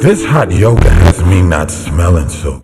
This hot yoga has me not smelling so.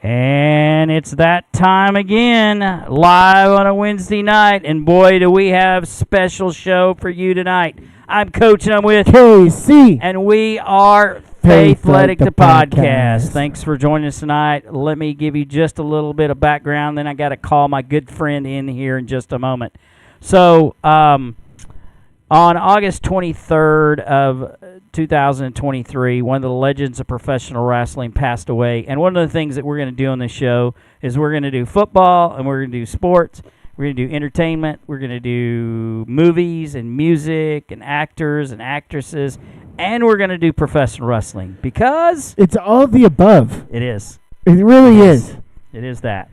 And it's that time again, live on a Wednesday night, and boy, do we have special show for you tonight. I'm Coach, and I'm with KC, and we are Faithletic The Podcast. Thanks for joining us tonight. Let me give you just a little bit of background, then I got to call my good friend in here in just a moment. So, on August 23rd of 2023, one of the legends of professional wrestling passed away. And one of the things that we're going to do on this show is we're going to do football, and we're going to do sports, we're going to do entertainment, we're going to do movies and music and actors and actresses, and we're going to do professional wrestling because it's all of the above. it is. It really is. It is that.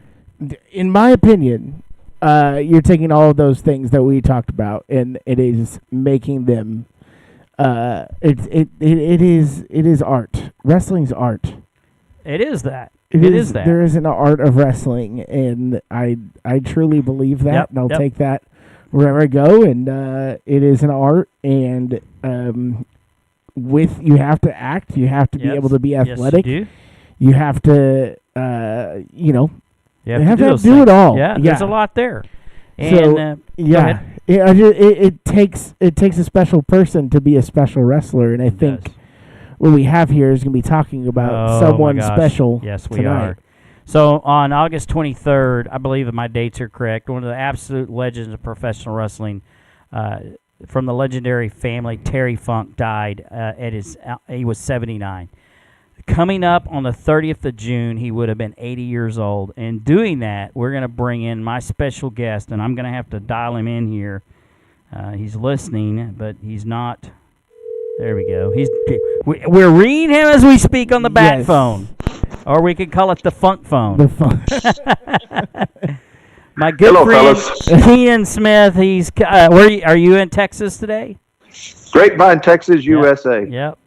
In my opinion, you're taking all of those things that we talked about, and it is making them. It is art. Wrestling's art. It is that. It is that. There is an art of wrestling, and I truly believe that, and I'll take that wherever I go. And it is an art, and you have to act, you have to be able to be athletic. Yes, you do. You have to, You have to to do it all. Yeah, there's a lot there. So, And, it takes a special person to be a special wrestler, and I think what we have here is going to be talking about someone special. Yes, we tonight. are. So on August 23rd, I believe that my dates are correct, one of the absolute legends of professional wrestling from the legendary family, Terry Funk, died he was 79. Coming up on the 30th of June, he would have been 80 years old. And doing that, we're going to bring in my special guest, and I'm going to have to dial him in here. He's listening, but he's not. There we go. We're reading him as we speak on the bat phone, or we could call it the funk phone. The funk. My good friend, Kynan Smith. He's are you in Texas today? Grapevine, Texas, USA. Yep.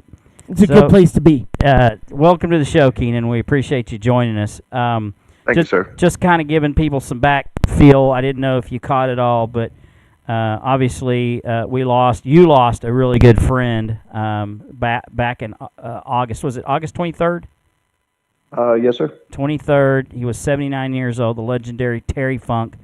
It's a good place to be. Welcome to the show, Kynan. We appreciate you joining us. Thank you, sir. Just kind of giving people some back feel. I didn't know if you caught it all, but obviously you lost a really good friend back in August. Was it August 23rd? Yes, sir. 23rd. He was 79 years old, the legendary Terry Funk.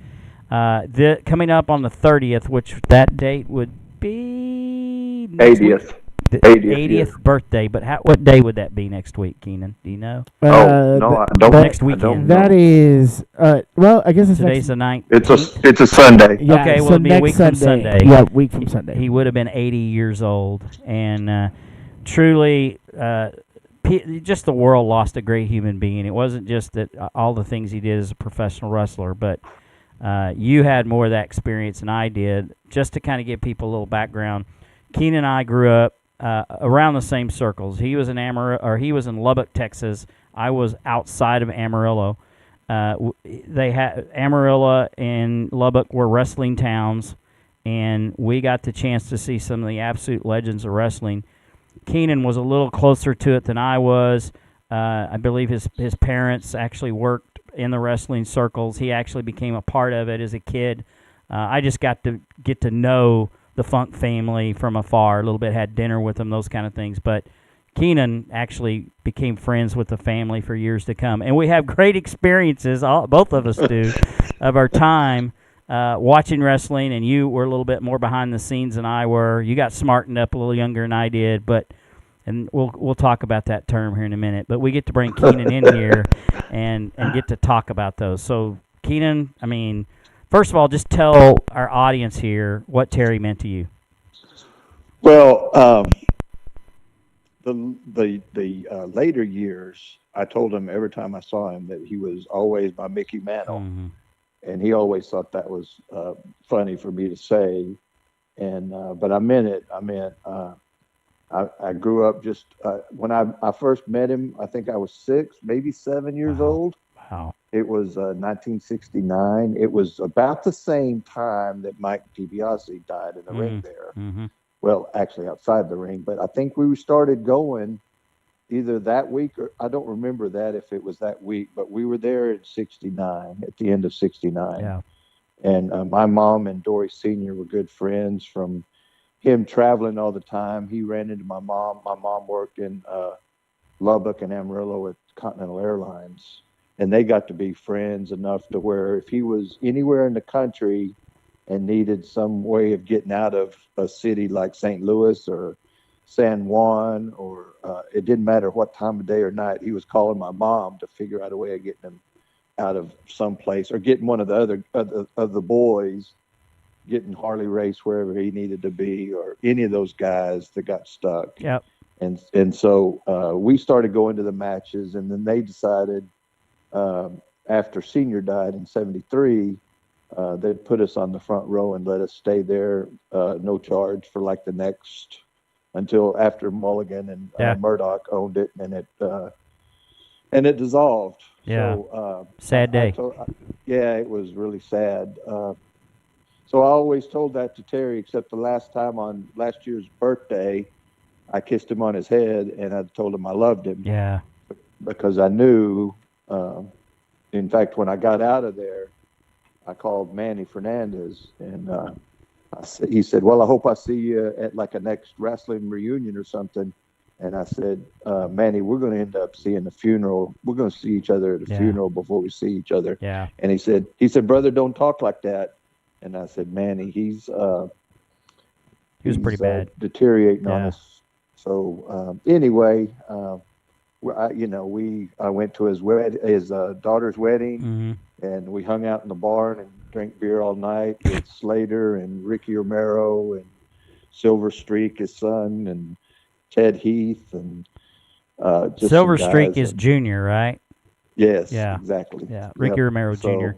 Coming up on the 30th, which that date would be... 80th. 80th birthday, but what day would that be next week, Kynan? Do you know? No, I don't. Next weekend. That is, I guess it's today's the 9th. It's a Sunday. Yeah, okay, well, so it'll be a week from Sunday. Yeah, week from Sunday. He would have been 80 years old, and truly, just the world lost a great human being. It wasn't just that all the things he did as a professional wrestler, but you had more of that experience than I did. Just to kind of give people a little background, Kynan and I grew up around the same circles. He was in Lubbock, Texas. I was outside of Amarillo. Amarillo and Lubbock were wrestling towns, and we got the chance to see some of the absolute legends of wrestling. Kynan was a little closer to it than I was. I believe his parents actually worked in the wrestling circles. He actually became a part of it as a kid. I just got to get to know the Funk family from afar, a little bit, had dinner with them, those kind of things. But Kynan actually became friends with the family for years to come. And we have great experiences, both of us do, of our time watching wrestling. And you were a little bit more behind the scenes than I were. You got smartened up a little younger than I did, and we'll talk about that term here in a minute. But we get to bring Kynan in here and get to talk about those. So, Kynan, first of all, just tell our audience here what Terry meant to you. Well, the later years, I told him every time I saw him that he was always my Mickey Mantle, and he always thought that was funny for me to say, and but I meant it. I grew up just when I first met him. I think I was 6, maybe 7 years old. Wow. It was 1969. It was about the same time that Mike DiBiase died in the ring there. Mm-hmm. Well, actually outside the ring, but I think we started going either that week or I don't remember that if it was that week, but we were there at 69, at the end of 69. Yeah. And my mom and Dory Sr. were good friends from him traveling all the time. He ran into my mom. My mom worked in Lubbock and Amarillo at Continental Airlines. and they got to be friends enough to where if he was anywhere in the country and needed some way of getting out of a city like St. Louis or San Juan, or it didn't matter what time of day or night, he was calling my mom to figure out a way of getting him out of some place, or getting one of the other of the boys, getting Harley Race wherever he needed to be, or any of those guys that got stuck. Yep. And so we started going to the matches, and then they decided after Senior died in '73, they'd put us on the front row and let us stay there, no charge, for like the next, until after Mulligan and Murdoch owned it, and it dissolved. Yeah. So, sad day. Yeah, it was really sad. So I always told that to Terry, except the last time on last year's birthday, I kissed him on his head and I told him I loved him. Yeah. Because I knew, in fact, when I got out of there, I called Manny Fernandez, and he said, well, I hope I see you at like a next wrestling reunion or something. And I said, Manny, we're going to end up seeing the funeral. We're going to see each other at the funeral before we see each other. Yeah. And he said, brother, don't talk like that. And I said, Manny, he was pretty bad, deteriorating on us. So anyway, I went to his daughter's wedding, and we hung out in the barn and drank beer all night with Slater and Ricky Romero and Silver Streak, his son, and Ted Heath, and just Silver Streak is junior, right? Yes. Yeah. Exactly. Yeah. Ricky Romero Jr.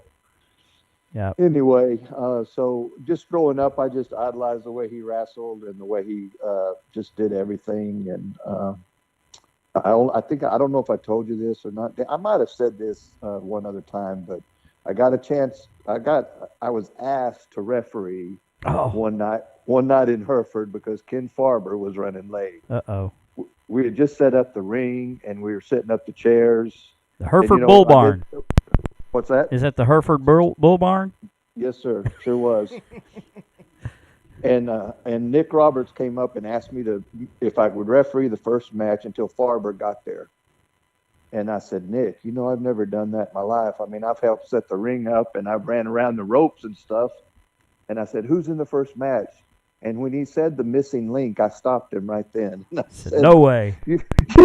Yeah. Anyway, so just growing up, I just idolized the way he wrestled and the way he just did everything. And I don't know if I told you this or not. I might have said this one other time, but I got a chance. I was asked to referee one night in Hereford because Ken Farber was running late. We had just set up the ring and we were setting up the chairs. The Hereford Bull Barn. What's that? Is that the Hereford Bull Barn? Yes, sir. Sure was. And Nick Roberts came up and asked me if I would referee the first match until Farber got there. And I said, Nick, I've never done that in my life. I mean, I've helped set the ring up and I've ran around the ropes and stuff. And I said, who's in the first match? And when he said the missing link, I stopped him right then. And I said, no way. You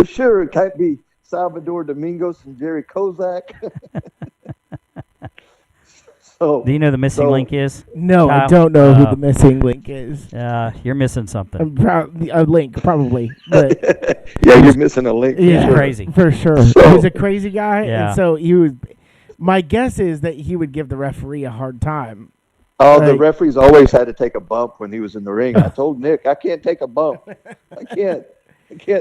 sure it can't be Salvador Domingos and Jerry Kozak? So, do you know the missing link is? No, Kyle? I don't know who the missing link is. You're missing something. A link, probably. But yeah, you're missing a link. Yeah, crazy. For sure. So, he's a crazy guy. Yeah. And so he was. My guess is that he would give the referee a hard time. Oh, the referees always had to take a bump when he was in the ring. I told Nick, I can't take a bump. I can't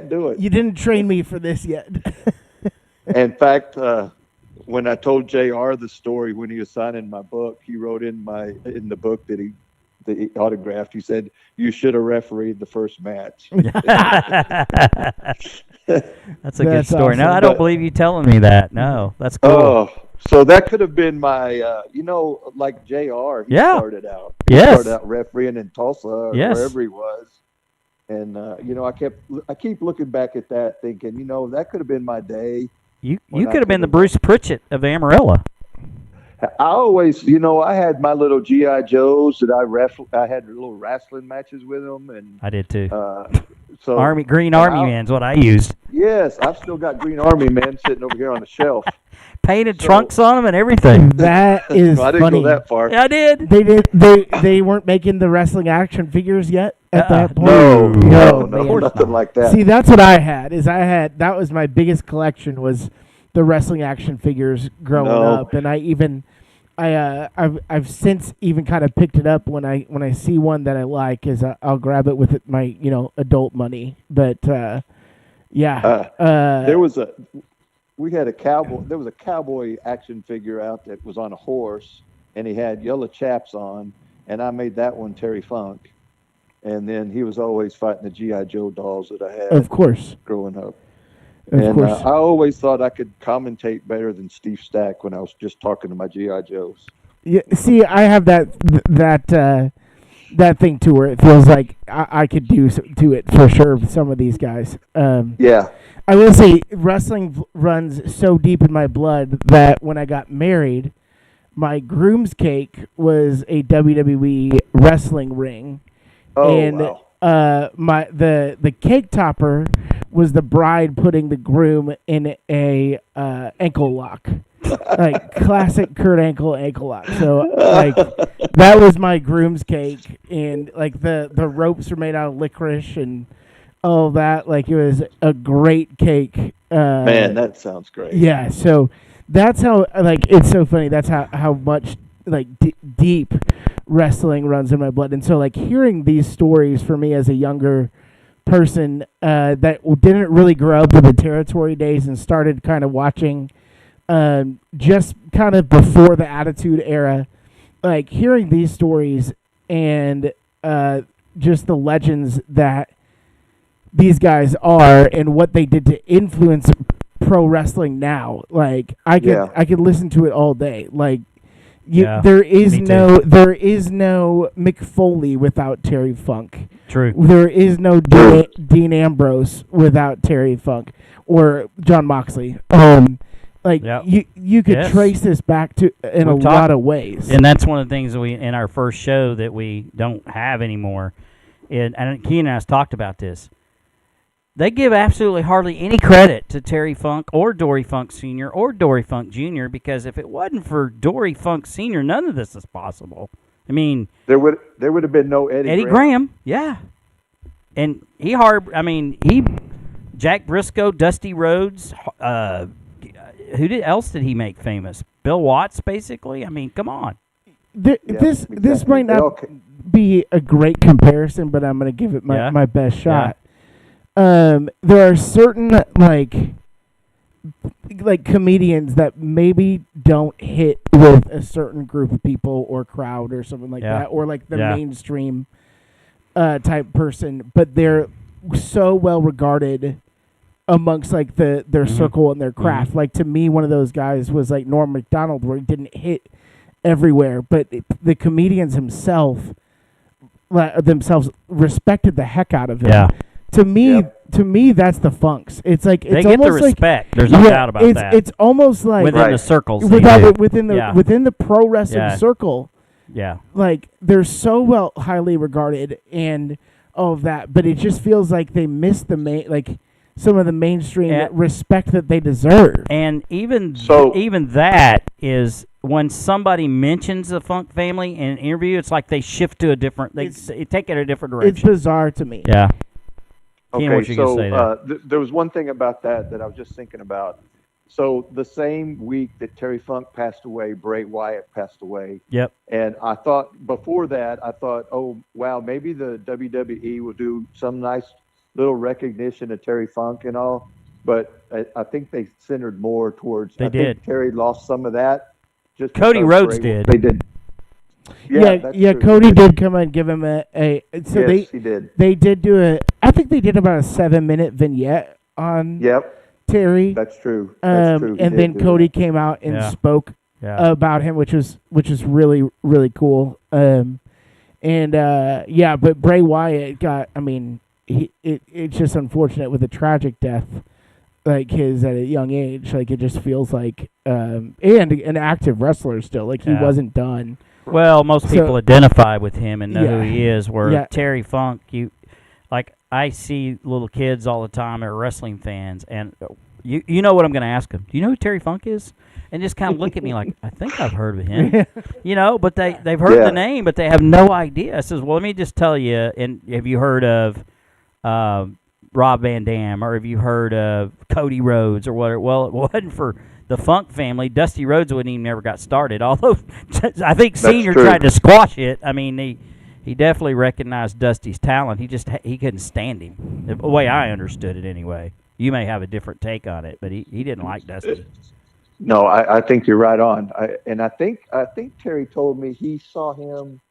do it. You didn't train me for this yet. In fact, when I told JR the story when he was signing my book, he wrote in the book that he autographed. He said, "You should have refereed the first match." That's a good story. Awesome. No, I don't believe you telling me that. No, that's cool. Oh, so that could have been my, like JR. He started out. He started out refereeing in Tulsa or wherever he was. And, I keep looking back at that thinking, that could have been my day. You could have been the Bruce Pritchett of Amarillo. I always, I had my little G.I. Joes that I wrestled. I had little wrestling matches with them. And I did too. So Green Army Man's what I used. Yes, I've still got Green Army Man sitting over here on the shelf. Painted trunks on them and everything. That is I didn't funny. go that far. Yeah, I did. They weren't making the wrestling action figures yet at that point. No, man. nothing like that. See, that's what I had. That was my biggest collection was the wrestling action figures growing up, and I've since even kind of picked it up when I see one that I like, I'll grab it with my adult money. But there was a cowboy action figure out that was on a horse, and he had yellow chaps on, and I made that one Terry Funk, and then he was always fighting the G.I. Joe dolls that I had, of course, growing up. Of course. I always thought I could commentate better than Steve Stack when I was just talking to my G.I. Joes. Yeah, see, I have that that thing to where it feels like I could do it for sure with some of these guys. Yeah. I will say wrestling runs so deep in my blood that when I got married, my groom's cake was a WWE wrestling ring. Oh, And wow. the cake topper was the bride putting the groom in a ankle lock. Like classic Kurt Angle ankle lock. So like that was my groom's cake, and like the ropes were made out of licorice and all that. Like it was a great cake. Man, that sounds great. Yeah, so that's how like it's so funny. That's how much like deep wrestling runs in my blood, and so like hearing these stories for me as a younger person that didn't really grow up with the territory days and started kind of watching. Just kind of before the Attitude Era, like hearing these stories and just the legends that these guys are and what they did to influence pro wrestling now. Like I could listen to it all day. Like there is no Mick Foley without Terry Funk. True. There is no Dean Ambrose without Terry Funk or John Moxley. Like you could trace this back to in a lot of ways, and that's one of the things that we in our first show that we don't have anymore. And Kynan and I talked about this. They give absolutely hardly any credit to Terry Funk or Dory Funk Sr. or Dory Funk Jr. because if it wasn't for Dory Funk Sr., none of this is possible. I mean, there would have been no Eddie Graham. Yeah, and Jack Briscoe, Dusty Rhodes. Who else did he make famous? Bill Watts, basically. I mean, come on. This might not be a great comparison, but I'm going to give it my best shot. Yeah. There are certain like comedians that maybe don't hit with a certain group of people or crowd or something like that, or like the mainstream type person, but they're so well regarded amongst like their circle and their craft. Like to me, one of those guys was like Norm Macdonald, where he didn't hit everywhere, but the comedians themselves respected the heck out of him. Yeah. To me, that's the Funks. It's like they get the respect. There's no doubt about that. It's almost like within the circles, within the pro wrestling circle. Yeah, like they're so well highly regarded and all of that, but it just feels like they miss some of the mainstream respect that they deserve. And even that is when somebody mentions the Funk family in an interview, it's like they shift to a different. They take it a different direction. It's bizarre to me. Yeah. Okay, there was one thing about that I was just thinking about. So the same week that Terry Funk passed away, Bray Wyatt passed away. Yep. And I thought, oh, wow, maybe the WWE will do some nice little recognition of Terry Funk and all. But I think they centered more towards, I think Terry lost some of that. Just Cody Rhodes did. They did. Yeah, Cody did come and give him he did. They did do I think they did about a 7-minute vignette on Terry. That's true. And then Cody came out and spoke about him, which was really, really cool. But Bray Wyatt got, it's just unfortunate with a tragic death like his at a young age. Like it just feels like, and an active wrestler still, like he wasn't done. Well, most people identify with him and know who he is. Where Terry Funk, I see little kids all the time that are wrestling fans, and you know what I'm going to ask them. Do you know who Terry Funk is? And just kind of look at me like, I think I've heard of him. But they've heard the name, but they have no idea. I says, well, let me just tell you, and have you heard of Rob Van Dam, or have you heard of Cody Rhodes or whatever? Well, it wasn't for the Funk family. Dusty Rhodes wouldn't even never got started, although I think Senior tried to squash it. I mean, he definitely recognized Dusty's talent. He couldn't stand him, the way I understood it anyway. You may have a different take on it, but he didn't like Dusty. No, I think you're right on. I think Terry told me he saw him.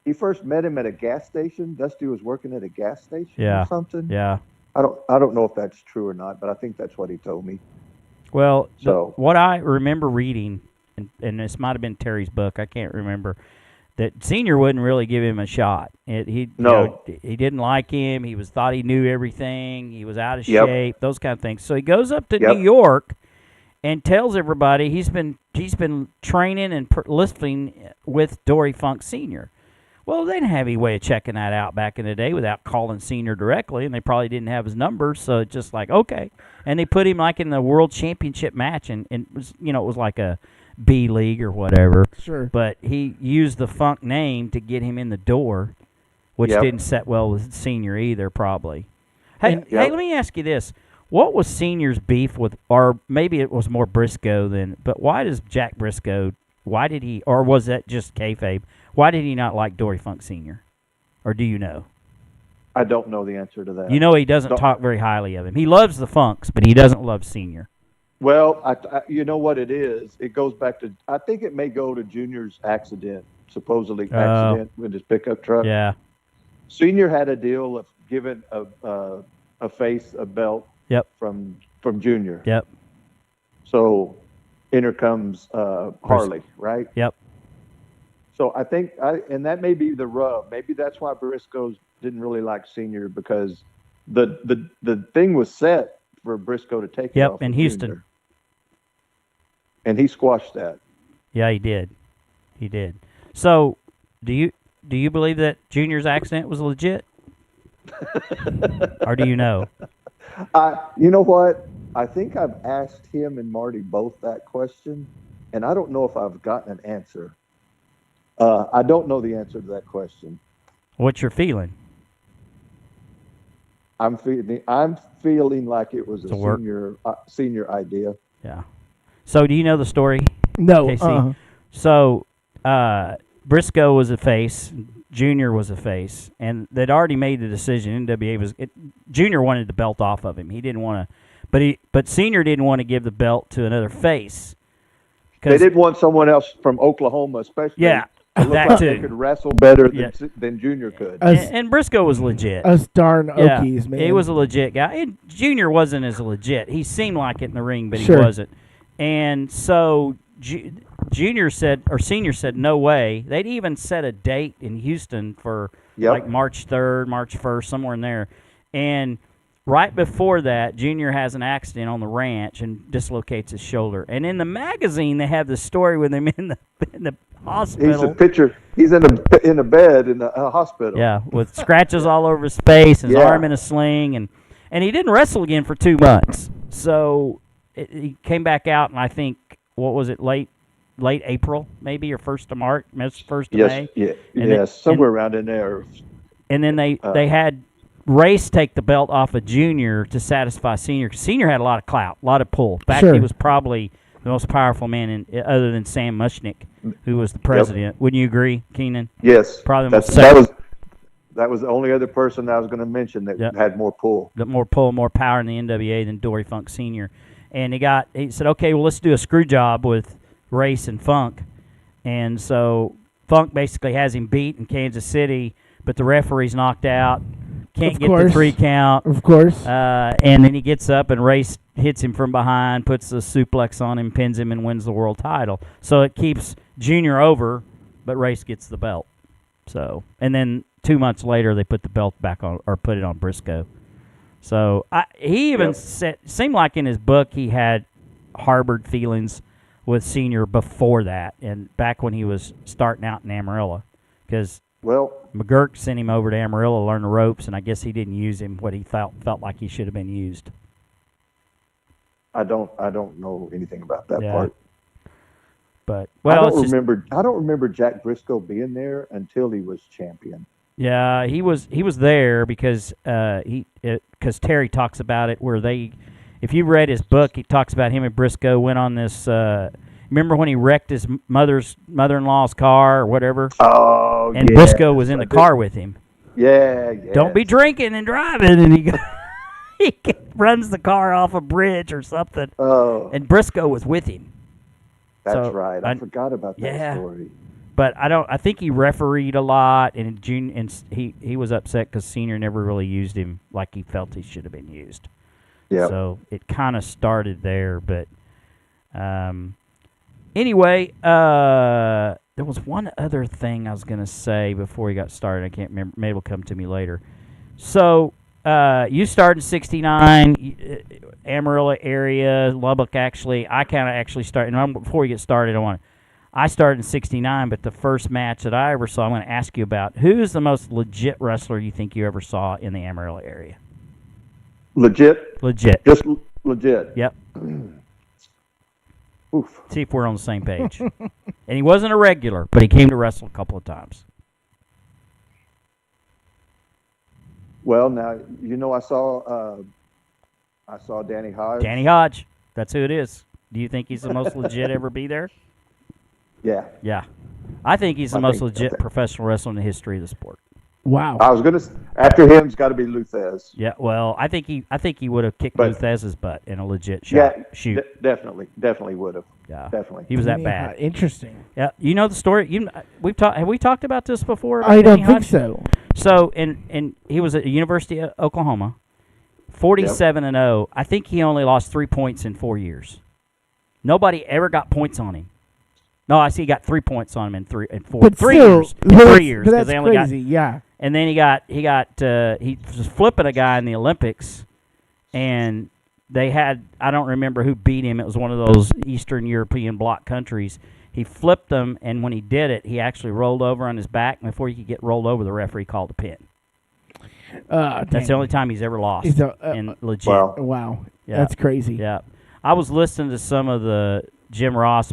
He first met him at a gas station. Dusty was working at a gas station or something. Yeah. I don't know if that's true or not, but I think that's what he told me. Well, what I remember reading, and this might have been Terry's book, I can't remember, that Senior wouldn't really give him a shot. He didn't like him. He thought he knew everything. He was out of shape. Those kind of things. So he goes up to New York and tells everybody he's been training and lifting with Dory Funk Sr. Well, they didn't have any way of checking that out back in the day without calling Senior directly, and they probably didn't have his number, so it's just like, okay. And they put him like in the World Championship match, and it was, it was like a B League or whatever. Sure. But he used the Funk name to get him in the door, which didn't set well with Senior either, probably. Hey, let me ask you this. What was Senior's beef with, or maybe it was more Briscoe than, but why does Jack Briscoe, why did he, or was that just kayfabe, why did he not like Dory Funk Sr.? Or do you know? I don't know the answer to that. He doesn't talk very highly of him. He loves the Funks, but he doesn't love Senior. Well, I you know what it is? It goes back to, I think it may go to Junior's supposedly accident with his pickup truck. Yeah. Senior had a deal of giving a face a belt from Junior. Yep. So enter comes Harley, right? Yep. So I think, and that may be the rub. Maybe that's why Briscoe didn't really like Senior, because the thing was set for Briscoe to take it off in Houston. Junior. And he squashed that. Yeah, he did. He did. So, do you believe that Junior's accident was legit? Or do you know? You know what? I think I've asked him and Marty both that question, and I don't know if I've gotten an answer. I don't know the answer to that question. What's your feeling? I'm feeling like it was a senior idea. Yeah. So do you know the story? No. KC? So Briscoe was a face, Junior was a face, and they'd already made the decision. NWA Junior wanted the belt off of him. He didn't want to, but Senior didn't want to give the belt to another face. They did want someone else from Oklahoma, especially. Yeah. That like too. They could wrestle better than Junior could. And Briscoe was legit. Us darn Okies, man. He was a legit guy. And Junior wasn't as legit. He seemed like it in the ring, but he wasn't. And so Senior said, no way. They'd even set a date in Houston for like March 3rd, March 1st, somewhere in there. And right before that, Junior has an accident on the ranch and dislocates his shoulder. And in the magazine, they have the story with him in the hospital. He's a picture. He's in a bed in the hospital. Yeah, with scratches all over his face, his arm in a sling, and he didn't wrestle again for 2 months. So he came back out, and I think, what was it, late April maybe, or 1st of March, 1st of May? Yes, somewhere around in there. And then they had Race take the belt off of Junior to satisfy Senior, because Senior had a lot of clout, a lot of pull. In fact, he was probably the most powerful man other than Sam Mushnick, who was the president. Wouldn't you agree, Kynan? Yes. Probably that was the only other person I was going to mention that had more pull. More pull, more power in the NWA than Dory Funk Sr. And he said, okay, well, let's do a screw job with Race and Funk. And so Funk basically has him beat in Kansas City, but the referee's knocked out. Can't get the 3 count. Of course. And then he gets up and Race hits him from behind, puts a suplex on him, pins him, and wins the world title. So it keeps Junior over, but Race gets the belt. So, and then 2 months later, they put the belt back on, or put it on Briscoe. So he even seemed like in his book he had harbored feelings with Senior before that, and back when he was starting out in Amarillo, because McGurk sent him over to Amarillo to learn the ropes, and I guess he didn't use him what he felt like he should have been used. I don't know anything about that part. But I don't remember Jack Briscoe being there until he was champion. Yeah, he was there because Terry talks about it where if you read his book, he talks about him and Briscoe went on this. Remember when he wrecked his mother-in-law's car or whatever? Oh, and Briscoe was in the car with him. Yeah. Don't be drinking and driving, and he runs the car off a bridge or something. Oh. And Briscoe was with him. That's right. I forgot about that story. But I think he refereed a lot, and he was upset because Senior never really used him like he felt he should have been used. Yeah. So it kind of started there, but anyway, There was one other thing I was going to say before we got started. I can't remember. Maybe it'll come to me later. So you started in 69, Amarillo area, Lubbock actually. I kind of actually started, and before we get started, I started in 69, but the first match that I ever saw, I'm going to ask you about, who's the most legit wrestler you think you ever saw in the Amarillo area? Legit? Legit. Just legit. Yep. Oof. See if we're on the same page. And he wasn't a regular, but he came to wrestle a couple of times. Well, now, I saw Danny Hodge. Danny Hodge. That's who it is. Do you think he's the most legit ever be there? Yeah. Yeah. I think he's the most legit professional wrestler in the history of the sport. Wow. I was going to, after him, it's got to be Luthez. Yeah, well, I think he would have kicked Luthez's butt in a legit shoot. Definitely would have. Yeah, definitely. He was that bad. Interesting. Yeah, you know the story. Have we talked about this before? I don't think so. So, and he was at the University of Oklahoma, 47-0. I think he only lost 3 points in 4 years. Nobody ever got points on him. No, I see he got 3 points on him in 3 years. 3 years. But that's they only crazy, yeah. And then he was flipping a guy in the Olympics, and they had, I don't remember who beat him. It was one of those Eastern European bloc countries. He flipped them, and when he did it, he actually rolled over on his back. And before he could get rolled over, the referee called a pin. That's the only time he's ever lost. And legit. Wow. Yeah. That's crazy. Yeah. I was listening to some of the Jim Ross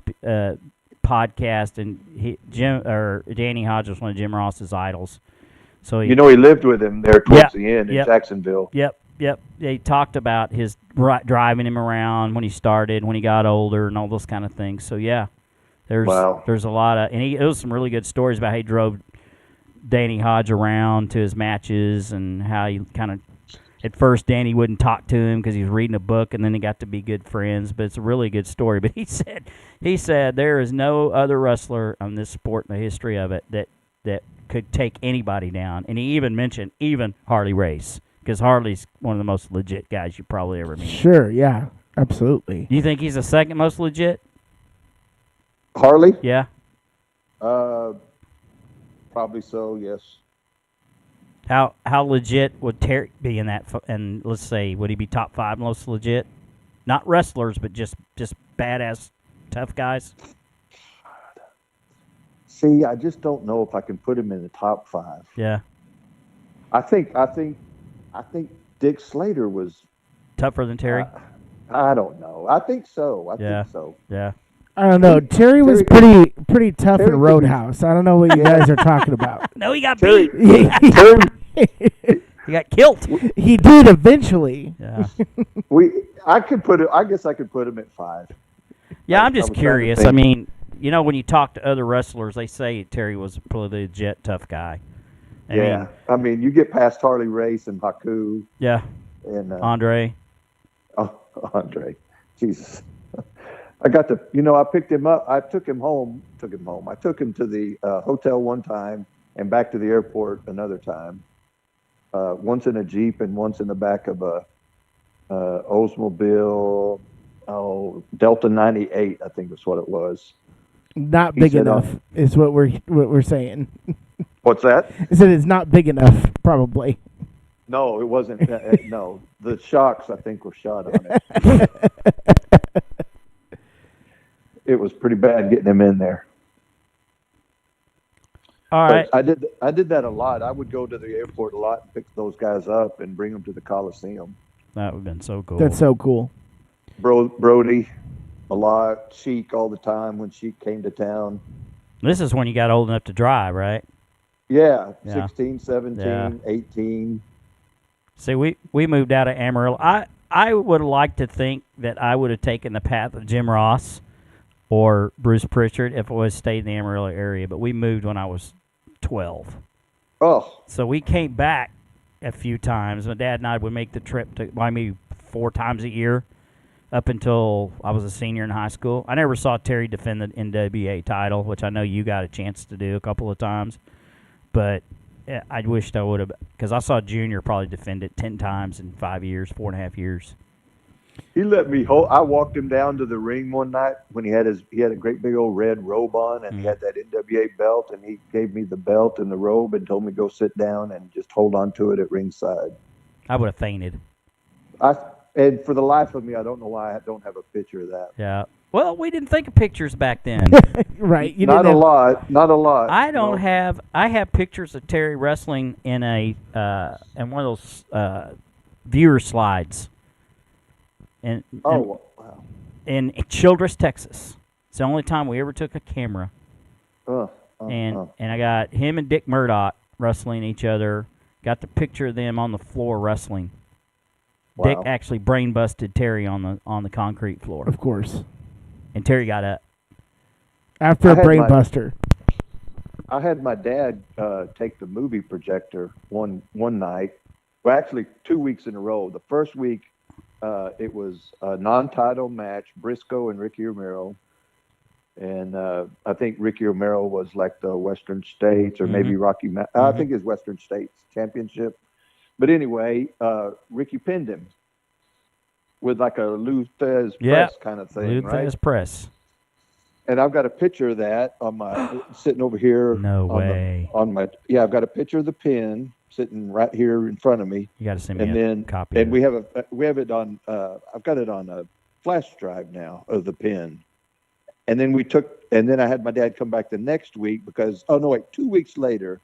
podcast, and Danny Hodge was one of Jim Ross's idols. So he lived with him there towards the end in Jacksonville. Yep. They talked about his driving him around when he started, when he got older, and all those kind of things. So yeah, there's a lot of, and it was some really good stories about how he drove Danny Hodge around to his matches, and how he kind of, at first Danny wouldn't talk to him because he was reading a book, and then they got to be good friends. But it's a really good story. But he said there is no other wrestler on this sport in the history of it that could take anybody down. And he even mentioned Harley Race, because Harley's one of the most legit guys you probably ever meet. Sure, yeah, absolutely. Do you think he's the second most legit? Harley? Yeah. Probably so, yes. How legit would Terry be in that? And let's say, would he be top 5 most legit? Not wrestlers, but just badass, tough guys. See, I just don't know if I can put him in the top 5. Yeah. I think Dick Slater was tougher than Terry. I don't know. I think so. I think so. Yeah. I don't know. Terry was pretty tough in Roadhouse. I don't know what you guys are talking about. No, he got beat. He got killed. He did eventually. Yeah. I guess I could put him at 5. Yeah, I'm just curious. I mean, when you talk to other wrestlers, they say Terry was probably a legit tough guy. I mean, you get past Harley Race and Haku. Yeah. And Andre. Oh, Andre. Jesus. I got to, I picked him up. I took him home. I took him to the hotel one time and back to the airport another time. Once in a Jeep and once in the back of a Oldsmobile, Delta 98, I think was what it was. Not big enough is what we're saying. What's that? I said it's not big enough, probably. No, it wasn't. No, the shocks I think were shot on it. It was pretty bad getting him in there. All right. But I did that a lot. I would go to the airport a lot and pick those guys up and bring them to the Coliseum. That would have been so cool. That's so cool. Brody, a lot. Sheik all the time when Sheik came to town. This is when you got old enough to drive, right? Yeah. 16, 17, 18. See, we moved out of Amarillo. I would like to think that I would have taken the path of Jim Ross or Bruce Pritchard if I was stayed in the Amarillo area, but we moved when I was 12. Oh. So we came back a few times. My dad and I would make the trip to maybe 4 times a year up until I was a senior in high school. I never saw Terry defend the NWA title, which I know you got a chance to do a couple of times. But I wished I would have, because I saw Junior probably defend it 10 times in 5 years, 4.5 years. He let me hold. I walked him down to the ring one night when he had a great big old red robe on, and he had that NWA belt, and he gave me the belt and the robe and told me go sit down and just hold on to it at ringside. I would have fainted. And for the life of me, I don't know why I don't have a picture of that. Yeah. Well, we didn't think of pictures back then. Right. Not a lot. I don't have. I have pictures of Terry wrestling in in one of those viewer slides. Wow. In Childress, Texas. It's the only time we ever took a camera. And I got him and Dick Murdoch wrestling each other. Got the picture of them on the floor wrestling. Wow. Dick actually brain busted Terry on the concrete floor. Of course. And Terry got up. After a brain buster. I had my dad take the movie projector one night. Well, actually, 2 weeks in a row. The first week, it was a non-title match, Briscoe and Ricky Romero. And I think Ricky Romero was like the Western States or maybe Rocky Mountain. I think it's Western States Championship. But anyway, Ricky pinned him with like a Lou Thez press kind of thing, Lou right? Thez press. And I've got a picture of that on my sitting over here. No way. I've got a picture of the pin sitting right here in front of me. You got to send me a copy. And we have it on. I've got it on a flash drive now of the pin. And then I had my dad come back the next week because 2 weeks later,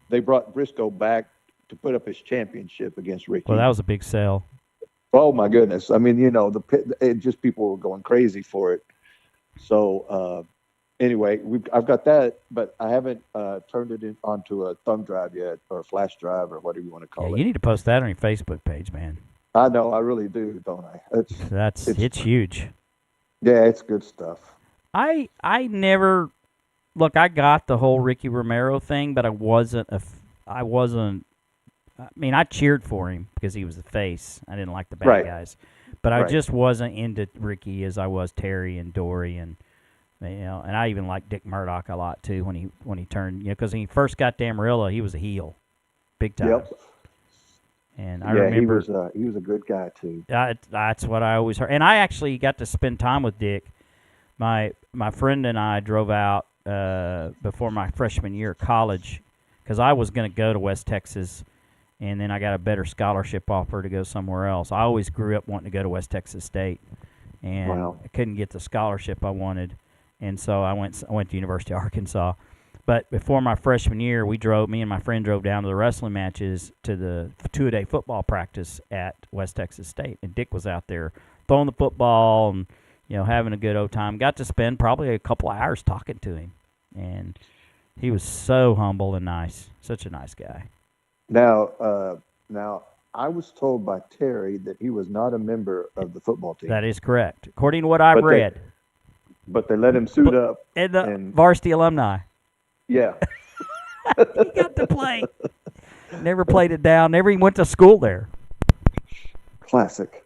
they brought Briscoe back to put up his championship against Ricky. Well, that was a big sell. Oh my goodness! I mean, just people were going crazy for it. So anyway, I've got that, but I haven't turned it onto a thumb drive yet, or a flash drive, or whatever you want to call it. You need to post that on your Facebook page, man. I know, I really do, don't I? It's huge. Yeah, it's good stuff. I never look. I got the whole Ricky Romero thing, but I wasn't. I mean, I cheered for him because he was the face. I didn't like the bad guys, but I just wasn't into Ricky as I was Terry and Dory, and and I even liked Dick Murdoch a lot too when he turned, because when he first got to Amarillo, he was a heel, big time. Yep. And I remember he was a good guy too. That's what I always heard, and I actually got to spend time with Dick. My friend and I drove out before my freshman year of college because I was going to go to West Texas, and then I got a better scholarship offer to go somewhere else. I always grew up wanting to go to West Texas State, and I couldn't get the scholarship I wanted, and so I went to University of Arkansas. But before my freshman year, me and my friend drove down to the wrestling matches to the two-a-day football practice at West Texas State, and Dick was out there throwing the football and having a good old time. Got to spend probably a couple of hours talking to him, and he was so humble and nice. Such a nice guy. Now, I was told by Terry that he was not a member of the football team. That is correct, according to what I've read. But they let him suit up. And the varsity alumni. Yeah. He got to play. Never played it down. Never even went to school there. Classic.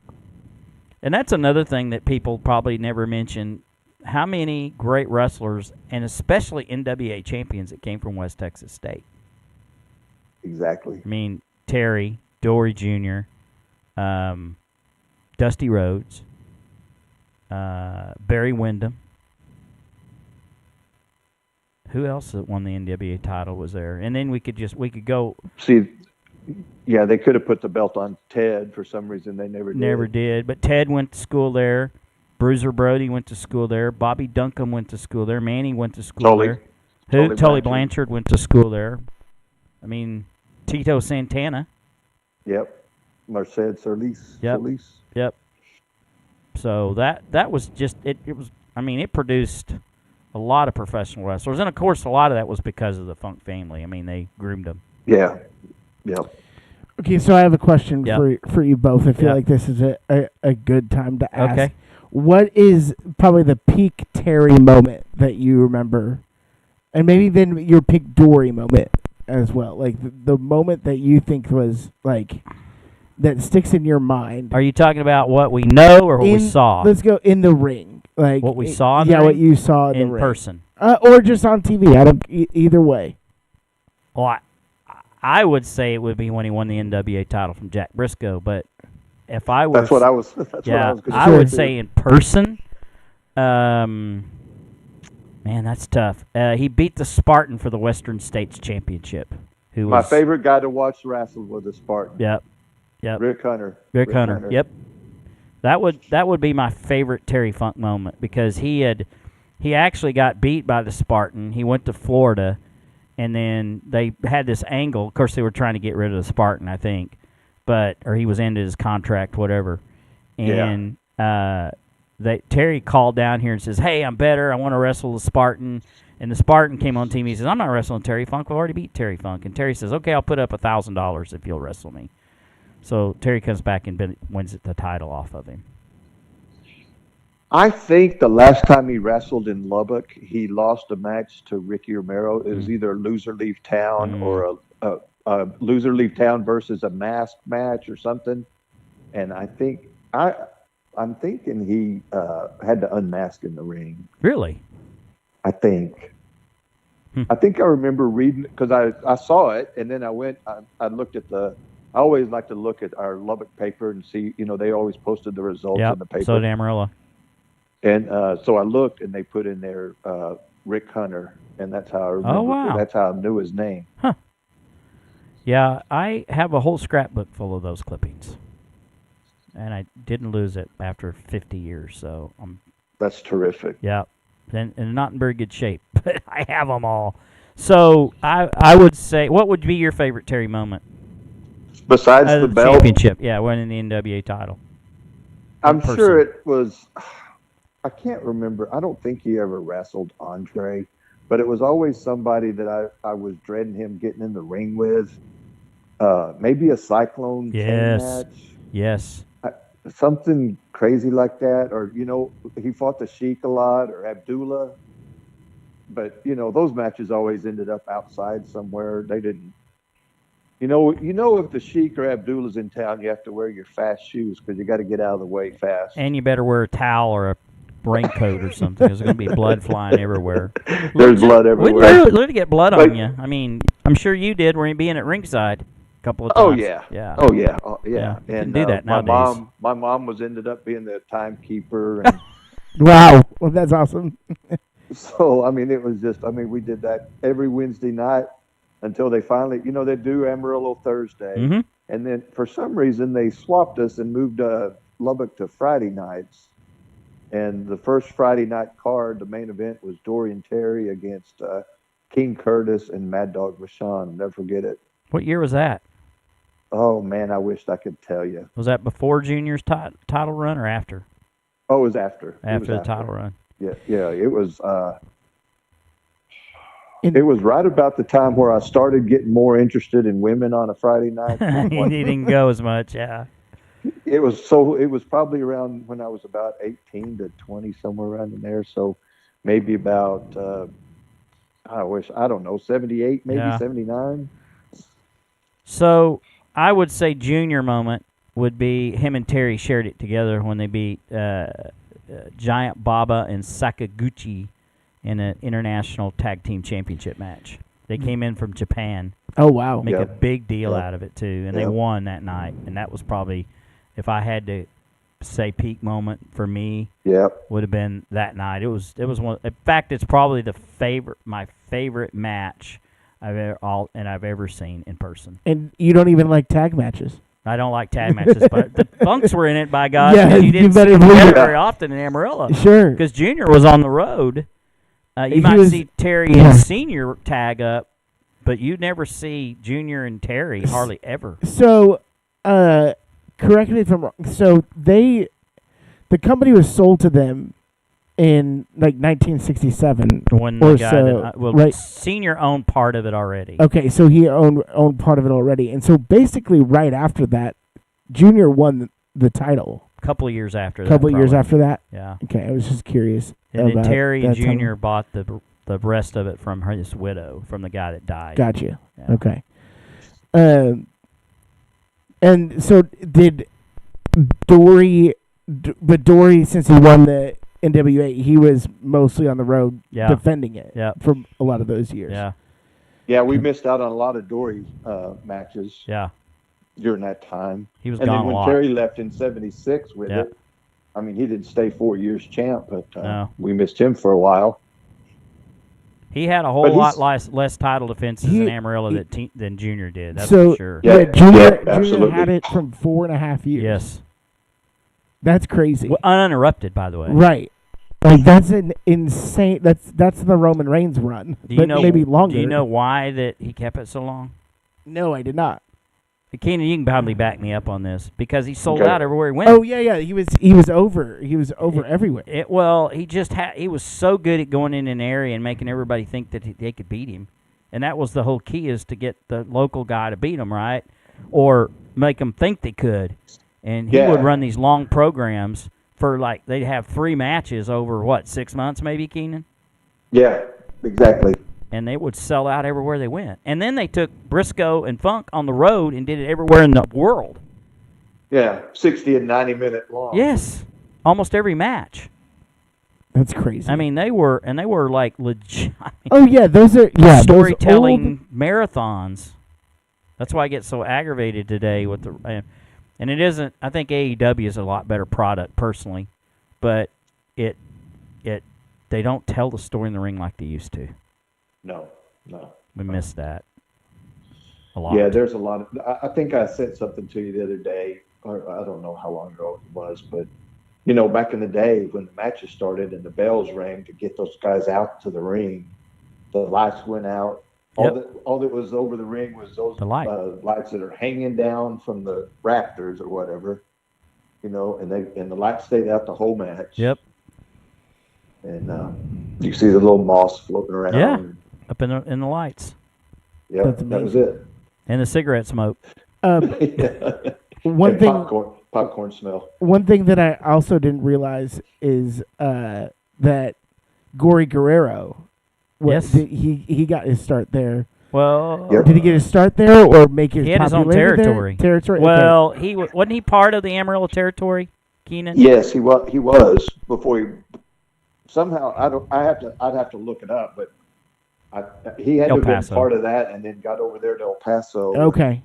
And that's another thing that people probably never mention. How many great wrestlers, and especially NWA champions, that came from West Texas State? Exactly. I mean, Terry, Dory Jr., Dusty Rhodes, Barry Windham. Who else that won the NWA title was there? And then we could go. See, yeah, they could have put the belt on Ted for some reason. They never did. Never did. But Ted went to school there. Bruiser Brody went to school there. Bobby Duncombe went to school there. Manny went to school there. Tully Blanchard went to school there. I mean, Tito Santana. Yep. Merced Solis. Yep. So that was just it. It was. I mean, it produced a lot of professional wrestlers, and of course, a lot of that was because of the Funk family. I mean, they groomed them. Yeah. Yep. Okay, so I have a question for you both. I feel like this is a good time to ask. Okay. What is probably the peak Terry moment that you remember? And maybe then your peak Dory moment as well. Like the moment that you think was like that sticks in your mind. Are you talking about what we know or what we saw? Let's go in the ring. Like what we saw in the ring? what you saw in the ring. Person. Or just on TV. I don't either way. Well, I would say it would be when he won the NWA title from Jack Briscoe, but if I were, That's what I was. That's what I was going to I say. would say in person. Man, that's tough. He beat the Spartan for the Western States Championship. My favorite guy to watch wrestle was the Spartan. Yep. Rick Hunter. Rick Hunter. Yep. That would be my favorite Terry Funk moment because he actually got beat by the Spartan. He went to Florida, and then they had this angle. Of course, they were trying to get rid of the Spartan, I think, or he was ended his contract, whatever. And Terry called down here and says, "Hey, I'm better. I want to wrestle the Spartan." And the Spartan came on TV. He says, "I'm not wrestling Terry Funk. I've already beat Terry Funk." And Terry says, "Okay, I'll put up $1,000 if you'll wrestle me." So Terry comes back and wins the title off of him. I think the last time he wrestled in Lubbock, he lost a match to Ricky Romero. It was either Loser Leave Town or a Loser Leave Town versus a mask match or something. And I think I'm thinking he had to unmask in the ring. Really? I think. I think I remember reading because I saw it and then I looked at I always like to look at our Lubbock paper and see, they always posted the results in the paper. So did Amarillo. And so I looked and they put in there Rick Hunter, and that's how I remember. Oh, wow. That's how I knew his name. Huh. Yeah, I have a whole scrapbook full of those clippings. And I didn't lose it after 50 years, so That's terrific. Yeah. And not in very good shape, but I have them all. So I would say, what would be your favorite Terry moment? Besides the belt? Championship, winning the NWA title. I'm sure it was, I can't remember. I don't think he ever wrestled Andre, but it was always somebody that I was dreading him getting in the ring with. Maybe a Cyclone match. Yes. Something crazy like that. Or, he fought the Sheik a lot or Abdullah. But, those matches always ended up outside somewhere. They didn't. If the Sheik or Abdullah's in town, you have to wear your fast shoes because you got to get out of the way fast. And you better wear a towel or a raincoat or something. There's going to be blood flying everywhere. There's blood everywhere. We'd literally get blood on you. I mean, I'm sure you did when you being at ringside a couple of times. Oh, yeah. Yeah. Oh, yeah. You And can do that nowadays. My mom ended up being the timekeeper. And Wow. Well, that's awesome. so, it was just, we did that every Wednesday night. Until they finally, they do Amarillo Thursday. Mm-hmm. And then for some reason, they swapped us and moved Lubbock to Friday nights. And the first Friday night card, the main event was Dorian Terry against King Curtis and Mad Dog Vachon. Never forget it. What year was that? Oh, man, I wished I could tell you. Was that before Junior's title run or after? Oh, it was after. After the title run. Yeah, it was... It was right about the time where I started getting more interested in women on a Friday night. You didn't go as much, yeah. It was probably around when I was about 18 to 20, somewhere around in there. So maybe about, I don't know, 78, maybe 79. So I would say Junior moment would be him and Terry shared it together when they beat Giant Baba and Sakaguchi in an international tag team championship match. They came in from Japan. Oh, wow. Make a big deal out of it, too. And they won that night. And that was probably, if I had to say peak moment for me, would have been that night. It was one. In fact, it's probably my favorite match I've ever seen in person. And you don't even like tag matches. I don't like tag matches, but the Funks were in it, by God. Yeah, you didn't see them very often in Amarillo. Sure. Because Junior was on the road. You might see Terry and Senior tag up, but you never see Junior and Terry hardly ever. So, correct me if I'm wrong. So the company was sold to them in like 1967 when or the guy so. Right. Senior owned part of it already. Okay, so he owned part of it already, and so basically right after that, Junior won the title. A couple of years after that. A couple of years after that? Yeah. Okay, I was just curious. And then Terry and Junior bought the rest of it from his widow, from the guy that died. Gotcha. Yeah. Okay. And so did Dory, but Dory, since he won the NWA, he was mostly on the road defending it for a lot of those years. Yeah. Yeah, we missed out on a lot of Dory matches. Yeah. during that time. He was and gone then when a lot. Terry left in '76 with Yep. it, I mean, he didn't stay 4 years champ, but No. we missed him for a while. He had a whole lot less title defenses in Amarillo than Junior did. That's So, for sure. Yeah, Junior absolutely. had it from 4.5 years. Yes. That's crazy. Well, uninterrupted, by the way. Right. Like, that's an insane. That's the Roman Reigns run, but maybe longer. Do you know why that he kept it so long? No, I did not. Kynan, you can probably back me up on this because he sold out everywhere he went. Oh yeah. He was over. He was over everywhere. He was so good at going in an area and making everybody think that they could beat him, and that was the whole key, is to get the local guy to beat him, right, or make them think they could. And he would run these long programs for they'd have 3 matches over 6 months maybe, Kynan? Yeah, exactly. And they would sell out everywhere they went. And then they took Briscoe and Funk on the road and did it everywhere in the world. Yeah, 60 and 90-minute long. Yes, almost every match. That's crazy. I mean, they were like legit. Oh yeah, those are storytelling marathons. That's why I get so aggravated today with the. And it isn't. I think AEW is a lot better product personally, but they don't tell the story in the ring like they used to. No. We missed that a lot. Yeah, there's a lot of. I think I said something to you the other day, or I don't know how long ago it was, but back in the day when the matches started and the bells rang to get those guys out to the ring, the lights went out. All that was over the ring was those lights that are hanging down from the rafters or whatever, and the lights stayed out the whole match. Yep. And you see the little moss floating around. Yeah, up in the lights. Yeah, that was it. And the cigarette smoke. One thing. Popcorn smell. One thing that I also didn't realize is that Gory Guerrero. Yes. He got his start there. Well, did he get his start there or make his? He had his own territory. Well, he wasn't he part of the Amarillo territory, Kynan? Yes, he was before he. Somehow I'd have to look it up, but he had to have been part of that, and then got over there to El Paso. Okay.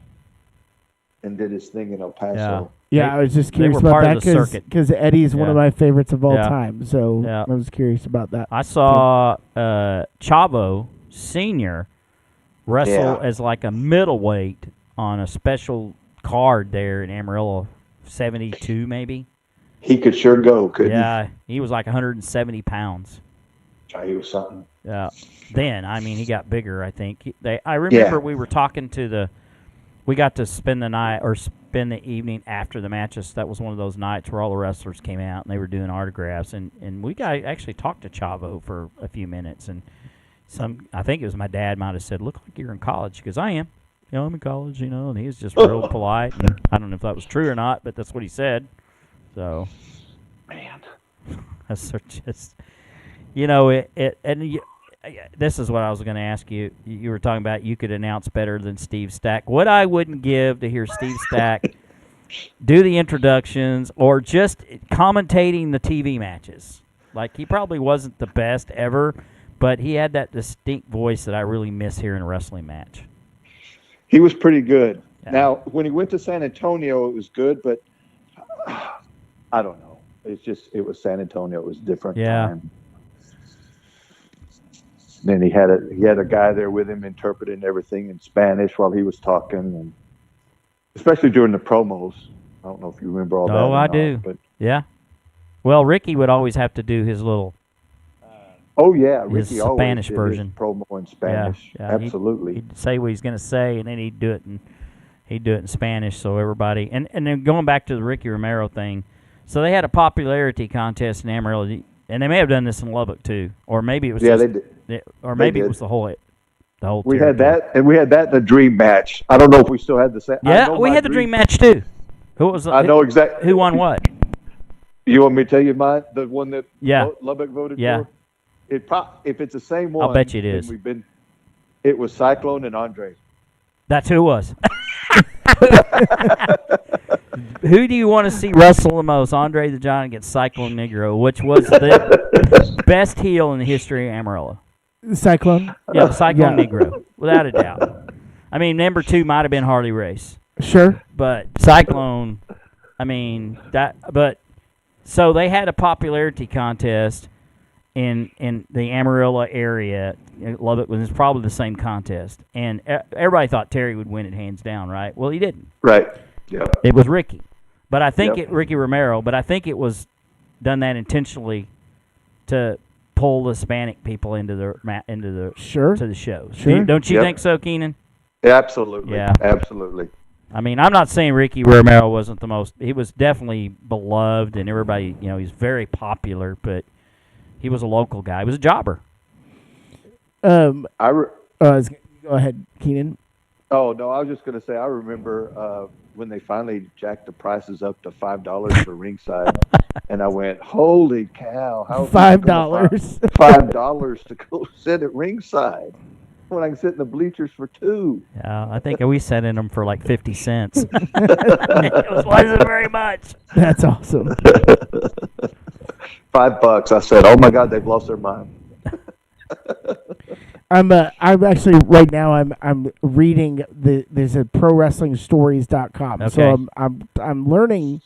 And did his thing in El Paso. Yeah, I was just curious about that because Eddie's one of my favorites of all time. So I was curious about that. I saw Chavo Sr. wrestle as like a middleweight on a special card there in Amarillo, 72 maybe. He could sure go, couldn't he? Yeah, he was like 170 pounds. He was something. Yeah. Then, he got bigger, I think. I remember we were talking to we got to spend the night or spend the evening after the matches. That was one of those nights where all the wrestlers came out and they were doing autographs. And we actually talked to Chavo for a few minutes. And I think it was my dad might have said, "Look like you're in college." He goes, "I am. I'm in college, and he was just real polite. And I don't know if that was true or not, but that's what he said. So, man, that's just, this is what I was going to ask you. You were talking about you could announce better than Steve Stack. What I wouldn't give to hear Steve Stack do the introductions or just commentating the TV matches. Like, he probably wasn't the best ever, but he had that distinct voice that I really miss hearing a wrestling match. He was pretty good. Yeah. Now, when he went to San Antonio, it was good, but I don't know. It was San Antonio. It was a different time. Then he had a guy there with him interpreting everything in Spanish while he was talking, and especially during the promos. I don't know if you remember all that. Oh, I do. But yeah. Well, Ricky would always have to do his little. Ricky his always Spanish did version. His promo in Spanish. Yeah. Absolutely. He'd say what he's going to say, and then he'd do it in Spanish, so everybody. And then going back to the Ricky Romero thing, so they had a popularity contest in Amarillo, and they may have done this in Lubbock too, or maybe it was they did. Or maybe it was the whole. We had that, and we had that in the Dream Match. I don't know if we still had the same. Yeah, we had the Dream Match too. Who was? I know exactly who won what. You want me to tell you mine? The one that Lubbock voted for? If it's the same one, I'll bet you it is. It was Cyclone and Andre. That's who it was. Who do you want to see wrestle the most? Andre the Giant against Cyclone Negro, which was the best heel in the history of Amarillo. Cyclone? Yeah, Cyclone Negro, without a doubt. Number 2 might have been Harley Race. Sure. But Cyclone, I mean so they had a popularity contest in the Amarillo area. Lubbock was probably the same contest, and everybody thought Terry would win it hands down, right? Well, he didn't. Right. Yeah. It was Ricky, but I think Yep. Ricky Romero. But I think it was done that intentionally to pull the Hispanic people into the Sure. to the shows. Sure. Don't you Yep. think so, Kynan? Absolutely. Yeah. Absolutely. I mean, I'm not saying Ricky Romero wasn't the most. He was definitely beloved, and everybody, he's very popular. But he was a local guy. He was a jobber. Go ahead, Kynan. Oh no, I was just going to say I remember when they finally jacked the prices up to $5 for ringside, and I went, "Holy cow! How $5. $5 to go sit at ringside when I can sit in the bleachers for $2." Yeah, I think we sat in them for like 50 cents. It wasn't very much. That's awesome. $5. I said, "Oh my God, they've lost their mind." I'm actually right now I'm reading there's a prowrestlingstories.com. Okay. So I'm learning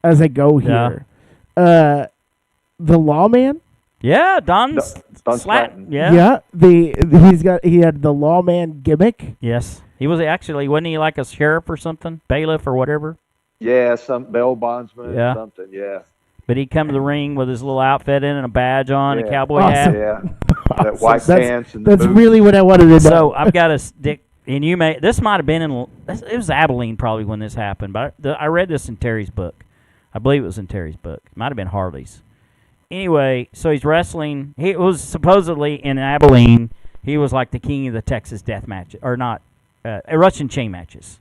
as I go Yeah. here. The Lawman? Yeah, Don Don Slatton. Slatton. Yeah. He had the Lawman gimmick. Yes. He was wasn't he like a sheriff or something? Bailiff or whatever? Yeah, some bail bondsman Yeah. or something. Yeah. But he'd come to the ring with his little outfit in and a badge on, a Yeah. cowboy Awesome. hat. Yeah. That white That's- pants and the That's boots. really what I wanted to know. So I've got a stick, and this might have been it was Abilene probably when this happened, but I read this in Terry's book. I believe it was in Terry's book. It might have been Harley's. Anyway, so he's wrestling. He was supposedly in Abilene. He was like the king of the Texas death match, or not, Russian chain matches.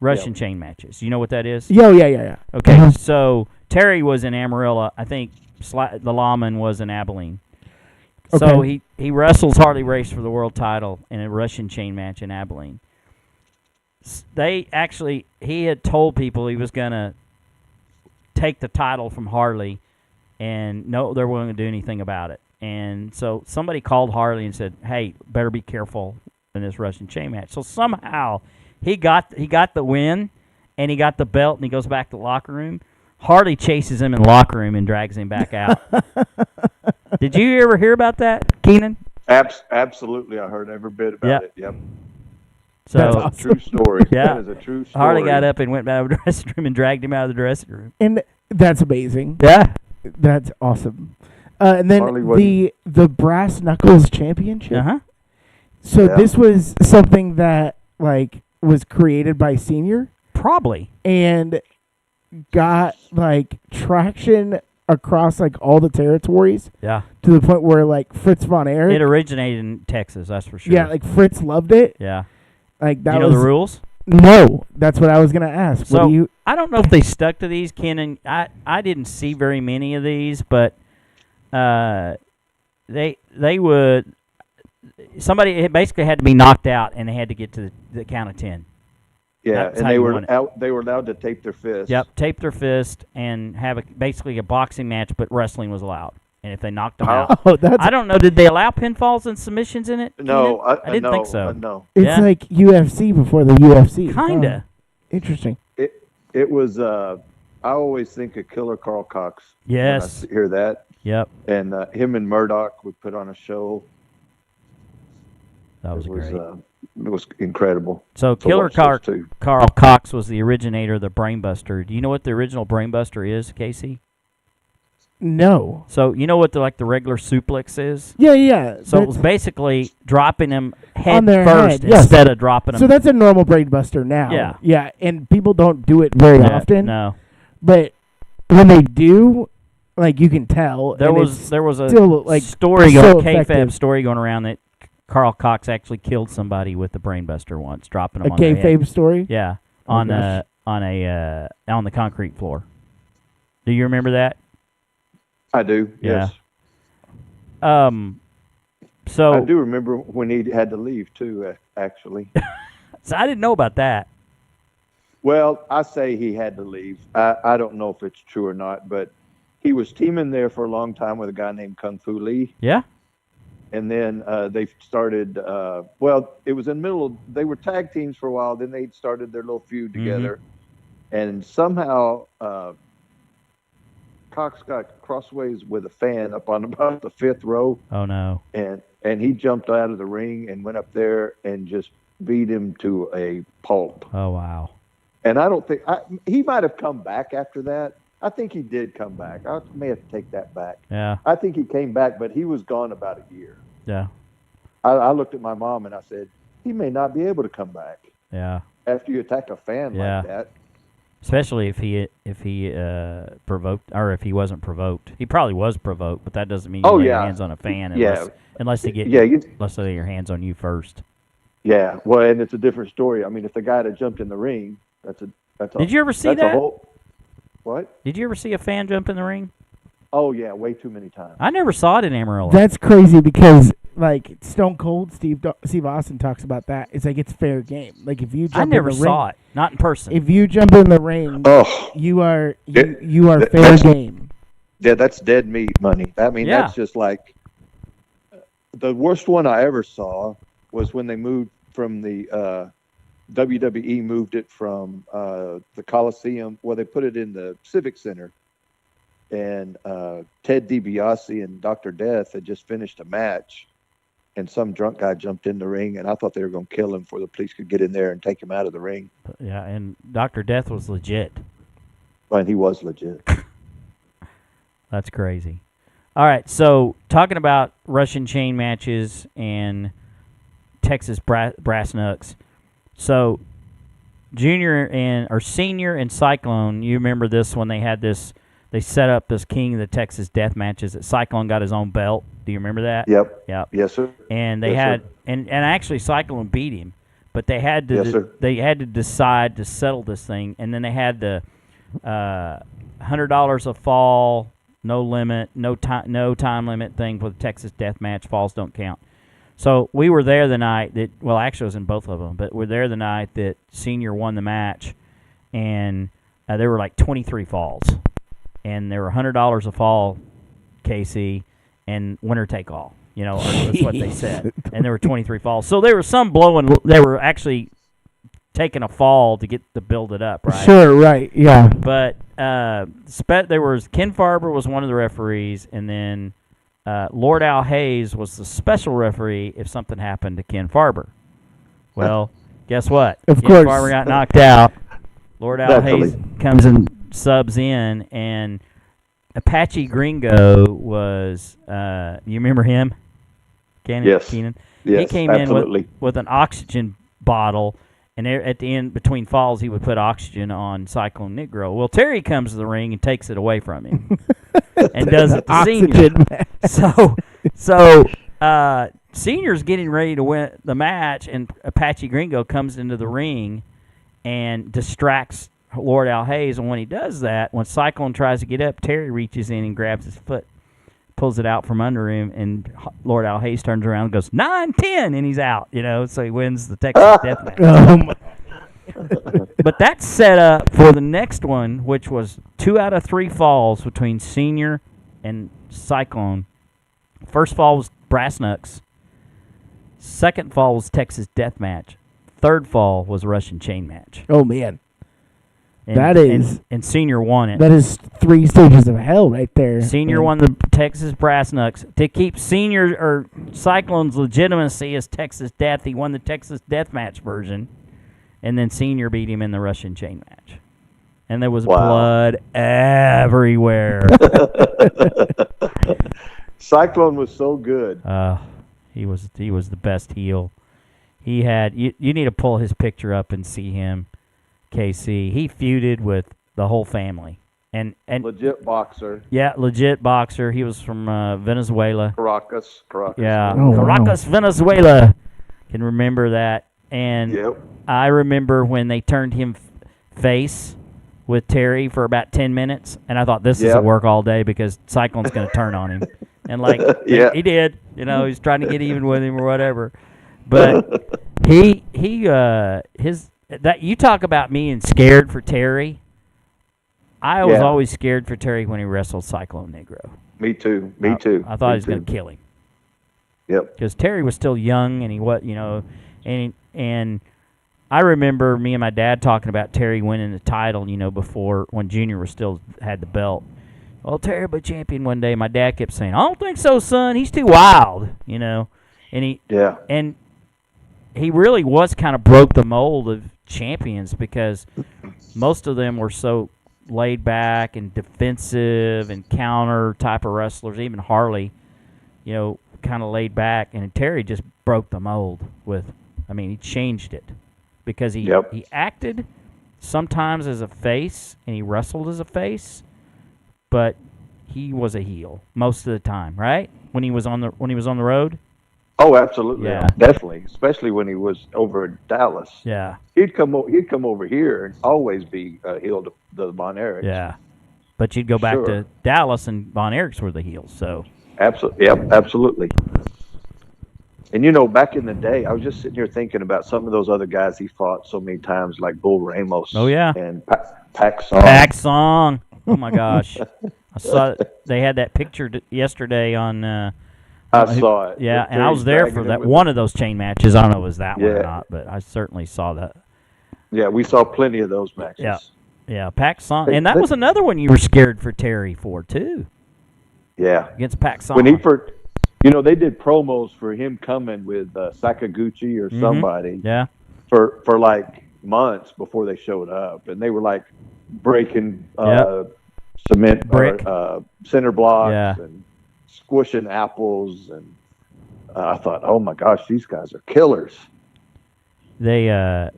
Russian chain matches. You know what that is? Yeah. Okay, so Terry was in Amarillo. I think the Lawman was in Abilene. So Okay. he wrestles Harley Race for the world title in a Russian chain match in Abilene. He had told people he was going to take the title from Harley, and no, they weren't going to do anything about it. And so somebody called Harley and said, "Hey, better be careful in this Russian chain match." So somehow he got the win, and he got the belt, and he goes back to the locker room. Harley chases him in the locker room and drags him back out. Did you ever hear about that, Kynan? Absolutely, I heard every bit about it. Yep. So That's awesome. True story. Yeah. That is a true story. Harley got up and went out of the dressing room and dragged him out of the dressing room. And that's amazing. Yeah. That's awesome. And then Harley the Brass Knuckles Championship. Uh-huh. So Yeah. this was something that was created by Senior Probably. and got traction across all the territories Yeah. to the point where Fritz von Erich. It originated in Texas, that's for sure. Yeah, Fritz loved it. Yeah. That Do you know was the rules? No, that's what I was gonna ask. So What do you? I don't know if they stuck to these, Ken. I didn't see very many of these, but they would. Somebody basically had to be knocked out, and they had to get to the count of 10. Yeah, That's and how they you were won it. out. They were allowed to tape their fists. Yep, tape their fist and have basically a boxing match, but wrestling was allowed. And if they knocked them out, Oh, that's I don't know. Did they allow pinfalls and submissions in it? No, Keenan? I didn't no, think so. No, it's yeah. like UFC before the UFC. Kinda. Oh, interesting. it was. I always think of Killer Carl Cox. Yes. When I hear that, Yep. and him and Murdoch would put on a show. That was It was great. it was incredible. So to Killer watch those two. Carl Cox was the originator of the Brainbuster. Do you know what the original Brainbuster is, Casey? No. So you know what the regular suplex is? Yeah. So it was basically dropping them head On their first head, yes. instead of dropping them. So that's a normal brain buster now. Yeah. Yeah, and people don't do it very often. No. But when they do, you can tell. There and was it's a still, story so going effective. kayfabe story going around that Carl Cox actually killed somebody with the Brainbuster once, dropping a them on their head. kayfabe story. Yeah, Oh, on gosh. on the concrete floor. Do you remember that? I do. Yeah. Yes. So I do remember when he had to leave too. Actually. So I didn't know about that. Well, I say he had to leave. I don't know if it's true or not, but he was teaming there for a long time with a guy named Kung Fu Lee. Yeah. and then they started. Well, it was in the middle. They were tag teams for a while. Then they started their little feud together, and somehow Cox got crossways with a fan up on about the 5th row. Oh no! And he jumped out of the ring and went up there and just beat him to a pulp. Oh wow! And I don't think he might have come back after that. I think he did come back. I may have to take that back. Yeah. I think he came back, but he was gone about a year. Yeah. I looked at my mom and I said, he may not be able to come back. Yeah. After you attack a fan like that. Especially if he provoked, or if he wasn't provoked. He probably was provoked, but that doesn't mean you lay your hands on a fan unless they get unless they lay your hands on you first. Yeah. Well, and it's a different story. I mean, if the guy that jumped in the ring, Did you ever see that? What? Did you ever see a fan jump in the ring? Oh yeah, way too many times. I never saw it in Amarillo. That's crazy because like Stone Cold Steve Austin talks about that. It's like it's fair game. Like if you jump I never in the saw ring, it, not in person. If you jump in the ring, you are fair game. Yeah, that's dead meat money. I mean, that's just like the worst one I ever saw was when they moved from the WWE moved it from the Coliseum. Well, they put it in the Civic Center, and Ted DiBiase and Dr. Death had just finished a match, and some drunk guy jumped in the ring, and I thought they were going to kill him before the police could get in there and take him out of the ring. Yeah, and Dr. Death was legit. And he was legit. That's crazy. All right, so talking about Russian chain matches and Texas brass knucks. So, Senior and Cyclone, you remember this when they had this, they set up this King of the Texas Death matches that Cyclone got his own belt. Do you remember that? Yep. Yes, sir. And they and actually Cyclone beat him, but they had to decide to settle this thing, and then they had the $100 a fall, no limit, no time limit thing for the Texas Death Match. Falls don't count. So we were there the night that, well, actually I was in both of them, but we're there the night that Senior won the match, and there were like 23 falls, and there were $100 a fall, Casey, and winner take all. You know, that's what they said, and there were 23 falls. So there was some blowing. They were actually taking a fall to build it up, right? Sure, right, yeah. But there was Ken Farber was one of the referees, and then Lord Al Hayes was the special referee if something happened to Ken Farber. Well, guess what? Of Ken course. Farber got knocked out. Lord Al Hayes comes and subs in, and Apache Gringo was, you remember him? Yes. Kynan? Yes, he came in with an oxygen bottle, and at the end, between falls, he would put oxygen on Cyclone Negro. Well, Terry comes to the ring and takes it away from him and does it to Senior. So Senior's getting ready to win the match, and Apache Gringo comes into the ring and distracts Lord Al Hayes. And when he does that, when Cyclone tries to get up, Terry reaches in and grabs his foot, pulls it out from under him, and Lord Al Hayes turns around and goes 9-10, and he's out. You know, so he wins the Texas Death Match. But that's set up for the next one, which was 2 out of 3 falls between Senior and Cyclone. First fall was Brass Knucks. Second fall was Texas Death Match. Third fall was Russian Chain Match. Oh, man. And Senior won it. That is 3 stages of hell right there. Senior won the Texas Brass Knucks. To keep Senior or Cyclone's legitimacy as Texas Death, he won the Texas Death Match version. And then Senior beat him in the Russian Chain Match. And there was blood everywhere. Cyclone was so good. He was the best heel. He had you need to pull his picture up and see him, KC. He feuded with the whole family. And legit boxer. Yeah, legit boxer. He was from Venezuela. Caracas. Yeah, oh, Caracas, wow. Venezuela. Can remember that. And yep. I remember when they turned him face with Terry for about 10 minutes, and I thought this is a work all day because Cyclone's going to turn on him. And he did. You know, he's trying to get even with him or whatever. But you talk about being scared for Terry. I was always scared for Terry when he wrestled Cyclone Negro. Me too. I thought he was going to kill him. Yep. Because Terry was still young, and he was, and I remember me and my dad talking about Terry winning the title, before when Junior was still had the belt. Well, Terry will be champion one day. My dad kept saying, "I don't think so, son. He's too wild," and he really was kind of broke the mold of champions because most of them were so laid back and defensive and counter type of wrestlers. Even Harley, kind of laid back, and Terry just broke the mold he changed it because he acted sometimes as a face and he wrestled as a face, but he was a heel most of the time, right? When he was on the road. Oh, absolutely, yeah. Definitely, especially when he was over in Dallas. Yeah, he'd come over here and always be a heel to the Von Erichs. Yeah, but you'd go back to Dallas and Von Erichs were the heels. So absolutely, yep, absolutely. And back in the day, I was just sitting here thinking about some of those other guys he fought so many times, like Bull Ramos. Oh yeah, and Pac Song. Pac Song. Oh my gosh, I saw they had that picture yesterday on. I saw it. Yeah, and I was there for that one of those chain matches. I don't know if it was that one or not, but I certainly saw that. Yeah, we saw plenty of those matches. Yeah, Pac Song, and that was another one you were scared for Terry for too. Yeah, against Pac Song. When he first, they did promos for him coming with Sakaguchi or somebody. Yeah. For like months before they showed up, and they were like breaking cement center blocks and squishing apples, and I thought, oh my gosh, these guys are killers. I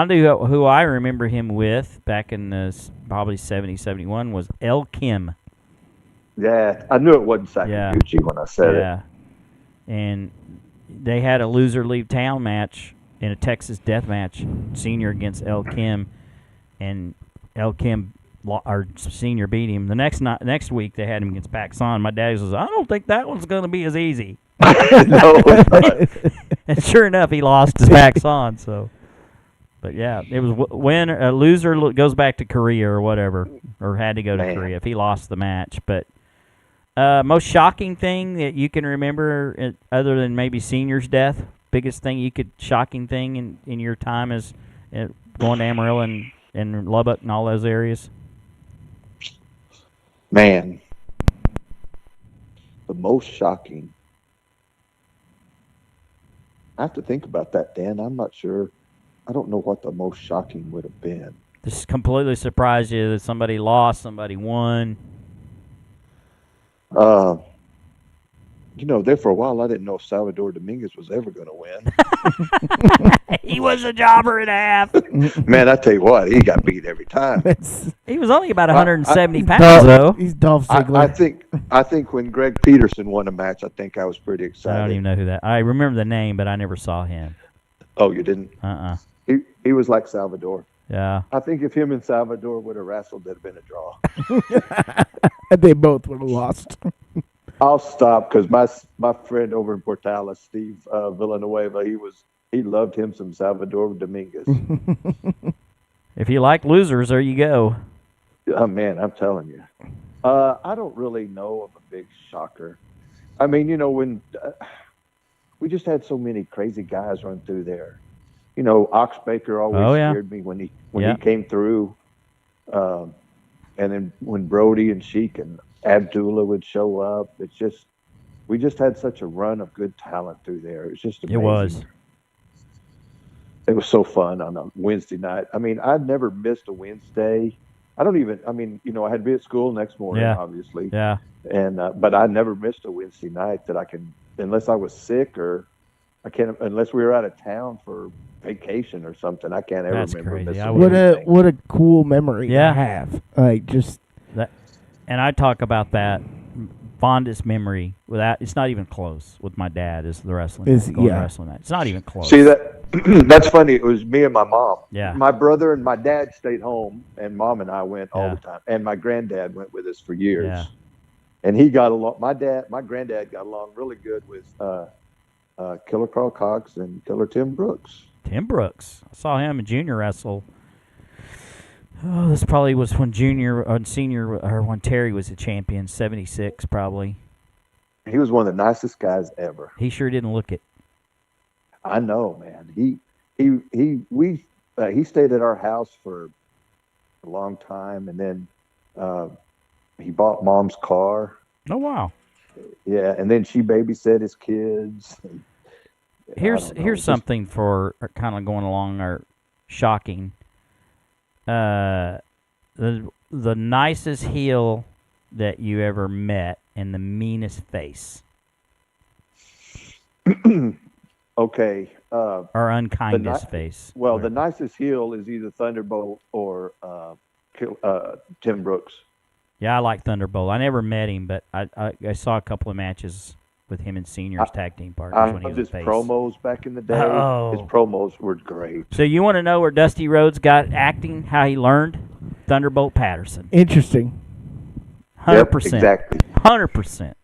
knew who I remember him with back in probably 70, 71 was El Kim. Yeah, I knew it wasn't Sakaguchi when I said it. Yeah, and they had a loser leave town match in a Texas death match, Senior against El Kim, and El Kim our Senior beat him. The next week they had him against Pac Song. My dad says, "I don't think that one's going to be as easy." No, and sure enough, he lost to Pac Song. So, but yeah, it was when a loser goes back to Korea or whatever, or had to go to Korea if he lost the match. But most shocking thing that you can remember, other than maybe Senior's death, biggest thing shocking thing in your time is going to Amarillo and Lubbock and all those areas. Man, the most shocking. I have to think about that, Dan. I'm not sure. I don't know what the most shocking would have been. Just completely surprised you that somebody lost, somebody won. There for a while, I didn't know if Salvador Dominguez was ever going to win. He was a jobber and a half. Man, I tell you what, he got beat every time. He was only about 170 pounds, though. He's Dolph Ziggler. I think when Greg Peterson won a match, I think I was pretty excited. I don't even know who that. I remember the name, but I never saw him. Oh, you didn't? He was like Salvador. Yeah. I think if him and Salvador would have wrestled, it'd have been a draw. They both would have lost. I'll stop because my friend over in Portales, Steve Villanueva, he loved him some Salvador Dominguez. If you like losers, there you go. Oh, man, I'm telling you. I don't really know of a big shocker. I mean, when we just had so many crazy guys run through there. Ox Baker always scared me when he came through. And then when Brody and Sheik and Abdullah would show up, we just had such a run of good talent through there. It was just amazing. It was so fun on a Wednesday night. I mean, I'd never missed a Wednesday. I had to be at school next morning, obviously. Yeah. And but I never missed a Wednesday night that I can, unless I was sick or unless we were out of town for vacation or something. I can't ever remember missing. What a cool memory to have. And I talk about that fondest memory it's not even close with my dad is the wrestling. Wrestling match. It's not even close. See that's funny. It was me and my mom. Yeah. My brother and my dad stayed home, and Mom and I went all the time. And my granddad went with us for years. Yeah. And he got along. My granddad got along really good with Killer Carl Cox and Killer Tim Brooks. Tim Brooks. I saw him in junior wrestle. Oh, this probably was when Senior, or when Terry was a champion, 76 probably. He was one of the nicest guys ever. He sure didn't look it. I know, man. He stayed at our house for a long time, and then he bought Mom's car. Oh, wow. Yeah, and then she babysat his kids. Here's something for kind of going along or shocking. The nicest heel that you ever met and the meanest face. Okay. Or unkindest face. Well, the nicest heel is either Thunderbolt or Tim Brooks. Yeah, I like Thunderbolt. I never met him, but I saw a couple of matches with him and Senior's tag team partners when he was his face. promos back in the day. Oh. His promos were great. So you want to know where Dusty Rhodes got acting, how he learned? Thunderbolt Patterson. Interesting. 100%. Yep, exactly. 100%.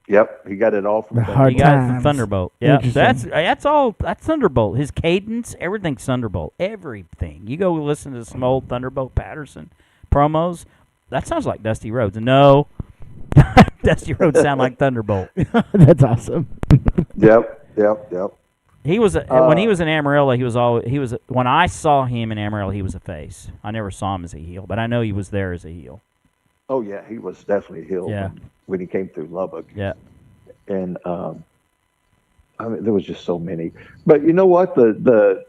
Yep, he got it all from Hard He got it from times. Thunderbolt. Yeah, Interesting. that's all. That's Thunderbolt. His cadence, everything's Thunderbolt. Everything. You go listen to some old Thunderbolt Patterson promos. That sounds like Dusty Rhodes. No, Dusty Rhodes sound like Thunderbolt. That's awesome. Yep. He was when he was in Amarillo. When I saw him in Amarillo, he was a face. I never saw him as a heel, but I know he was there as a heel. Oh yeah, he was definitely a heel Yeah. when he came through Lubbock. Yeah. And I mean, there was just so many. But you know what? The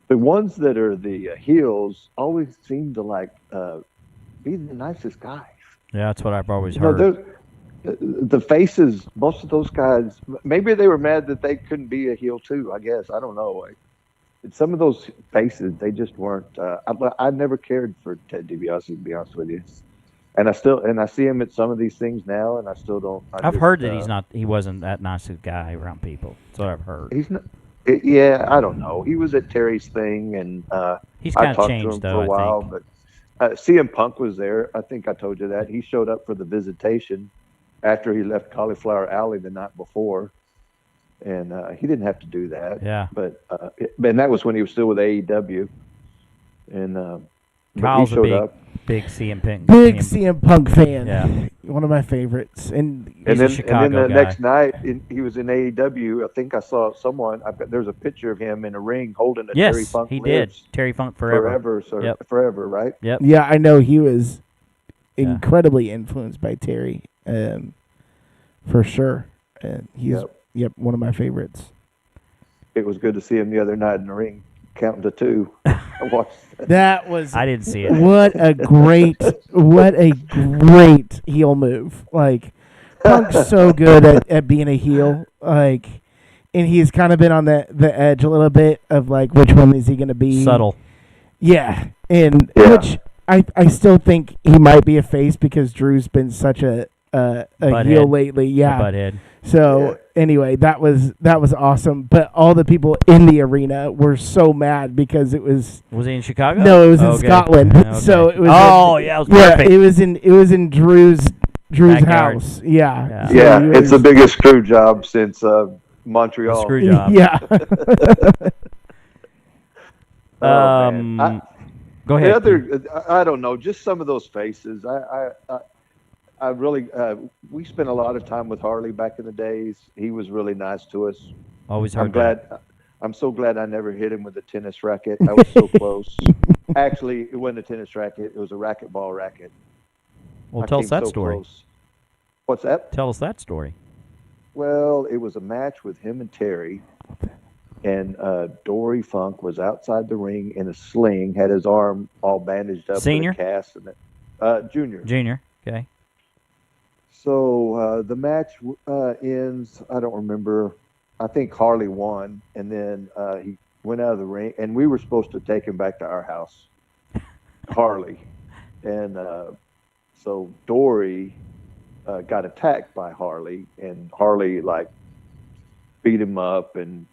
ones that are the heels always seem to be the nicest guys. Yeah, that's what I've always You know, heard. the faces, most of those guys, maybe they were mad that they couldn't be a heel too. I guess I don't know. Some of those faces, they just weren't. I never cared for Ted DiBiase, to be honest with you. And I see him at some of these things now, and I still don't. I've heard that he wasn't that nice a guy around people. That's what I've heard. He's not. Yeah, I don't know. He was at Terry's thing, and He's I kind of talked to changed him though. for a while. I think. But CM Punk was there. I think I told you that. He showed up for the visitation after he left Cauliflower Alley the night before, and he didn't have to do that. Yeah. But and that was when he was still with AEW, and but Kyle's he showed a up. big CM Punk. Big CM Punk fan. Yeah. One of my favorites. And He's a Chicago the guy. next night, he was in AEW. I think I saw someone. There's a picture of him in a ring holding a Terry Yes, Funk he Lives did. Terry Funk forever. Forever, sir. Yep. Forever, right? Yep. yeah, I know he was Yeah. incredibly influenced by Terry, for sure. And he's Yep. one of my favorites. It was good to see him the other night in the ring, counting to 2. I watched that. That was I didn't see it. what a great heel move. Like Punk's so good at being a heel. Like, and he's kind of been on the edge a little bit of like which one is he going to be? Subtle. Yeah, and Yeah. which I still think he might be a face because Drew's been such a heel lately. Yeah. Butthead. So anyway, that was awesome. But all the people in the arena were so mad because it was Was he in Chicago? no, it was in Okay. Scotland. Okay. So it was it was perfect. it was in Drew's Backyard. house. Yeah. Yeah. So Yeah, it it's the was- biggest screw job since Montreal. The screw job. Yeah. Oh, man. Go ahead. The other, I don't know, just some of those faces. I really, we spent a lot of time with Harley back in the days. He was really nice to us. Always heard that. I'm so glad I never hit him with a tennis racket. I was so close. Actually, it wasn't a tennis racket. It was a racquetball racket. Well, I tell us came that so story. close. What's that? Tell us that story. Well, it was a match with him and Terry, and Dory Funk was outside the ring in a sling, had his arm all bandaged up Senior? with a cast, and Junior. Junior. Okay. So the match ends. I don't remember. I think Harley won, and then he went out of the ring, and we were supposed to take him back to our house, Harley, and so Dory got attacked by Harley, and Harley beat him up and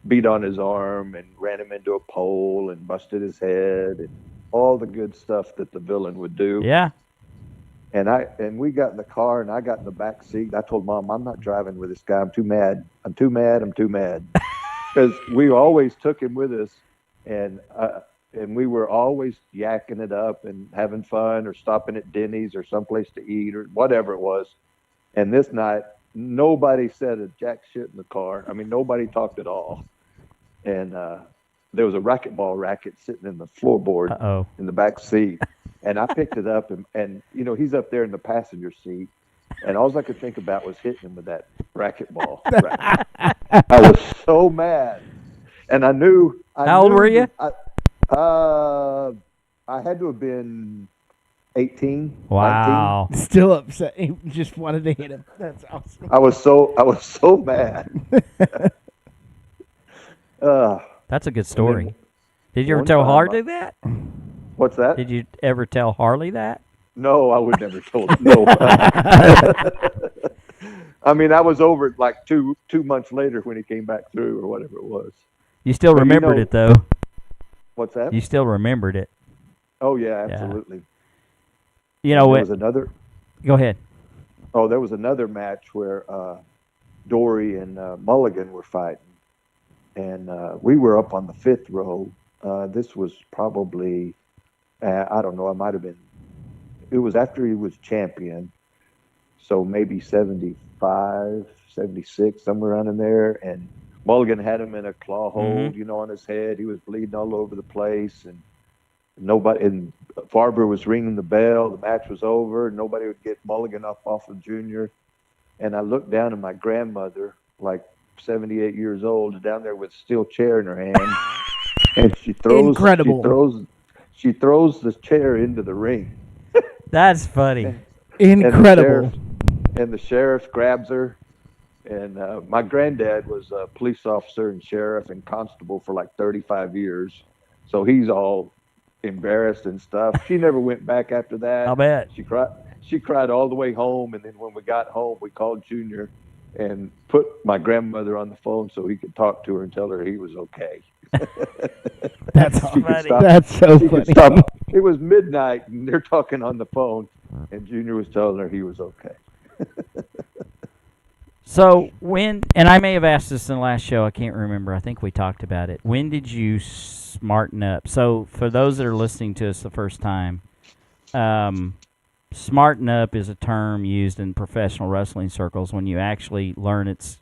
beat on his arm and ran him into a pole and busted his head and all the good stuff that the villain would do. Yeah. And we got in the car, and I got in the back seat. I told Mom, I'm not driving with this guy. I'm too mad. Because we always took him with us, and we were always yakking it up and having fun or stopping at Denny's or someplace to eat or whatever it was. And this night, nobody said a jack shit in the car. I mean, nobody talked at all. And there was a racquetball racket sitting in the floorboard in the back seat. And I picked it up, and he's up there in the passenger seat. And all I could think about was hitting him with that racquetball racket. I was so mad. And I knew. How old were you? I had to have been 18. Wow. 19. Still upset. He just wanted to hit him. That's awesome. I was so mad. That's a good story. Did you ever tell Harley that? What's that? Did you ever tell Harley that? No, I would never told him. No. I mean, I was over it like two months later when he came back through or whatever it was. You still remembered it, though. What's that? You still remembered it. Oh, yeah, absolutely. Yeah. There was another. Go ahead. Oh, there was another match where Dory and Mulligan were fighting. And we were up on the 5th row. This was probably, I don't know, it was after he was champion. So maybe 75, 76, somewhere around in there. And Mulligan had him in a claw hold, on his head. He was bleeding all over the place. And Farber was ringing the bell. The match was over. Nobody would get Mulligan off of Junior. And I looked down at my grandmother, like 78 years old, down there with a steel chair in her hand. And she throws the chair into the ring. That's funny. Incredible. And the sheriff grabs her. And my granddad was a police officer and sheriff and constable for like 35 years. So he's all embarrassed and stuff. She never went back after that. I'll bet. She cried all the way home. And then when we got home, we called Junior and put my grandmother on the phone so he could talk to her and tell her he was okay. That's funny. That's so funny. It was midnight, and they're talking on the phone, and Junior was telling her he was okay. So and I may have asked this in the last show, I can't remember. I think we talked about it. When did you smarten up? So for those that are listening to us the first time, smarten up is a term used in professional wrestling circles when you actually learn it's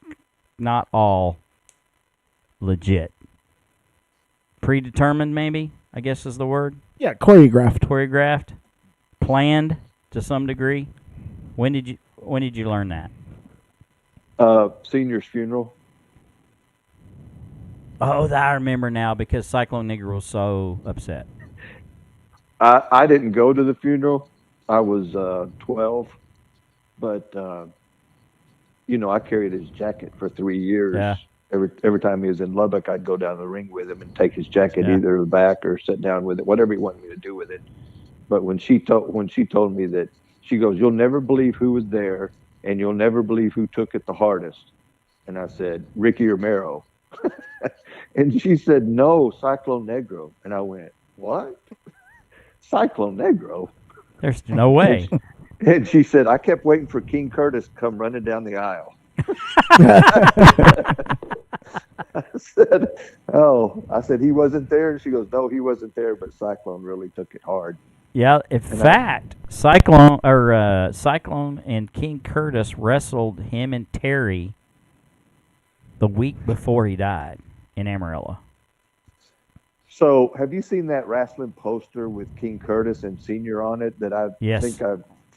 not all legit. Predetermined, maybe, I guess is the word. Yeah, choreographed. Choreographed, planned to some degree. When did you learn that? Senior's funeral. Oh, that I remember now because Cyclone Nigger was so upset. I didn't go to the funeral. I was 12, but I carried his jacket for 3 years. Yeah. Every time he was in Lubbock, I'd go down the ring with him and take his jacket either to the back or sit down with it, whatever he wanted me to do with it. But when she told me that, she goes, "You'll never believe who was there, and you'll never believe who took it the hardest." And I said, "Ricky Romero." And she said, "No, Cyclone Negro." And I went, "What? Cyclone Negro?" There's no way. And she said, "I kept waiting for King Curtis to come running down the aisle." I said, "He wasn't there?" And she goes, "No, he wasn't there, but Cyclone really took it hard." Yeah, in fact, Cyclone and King Curtis wrestled him and Terry the week before he died in Amarillo. So, have you seen that wrestling poster with King Curtis and Senior on it that I think I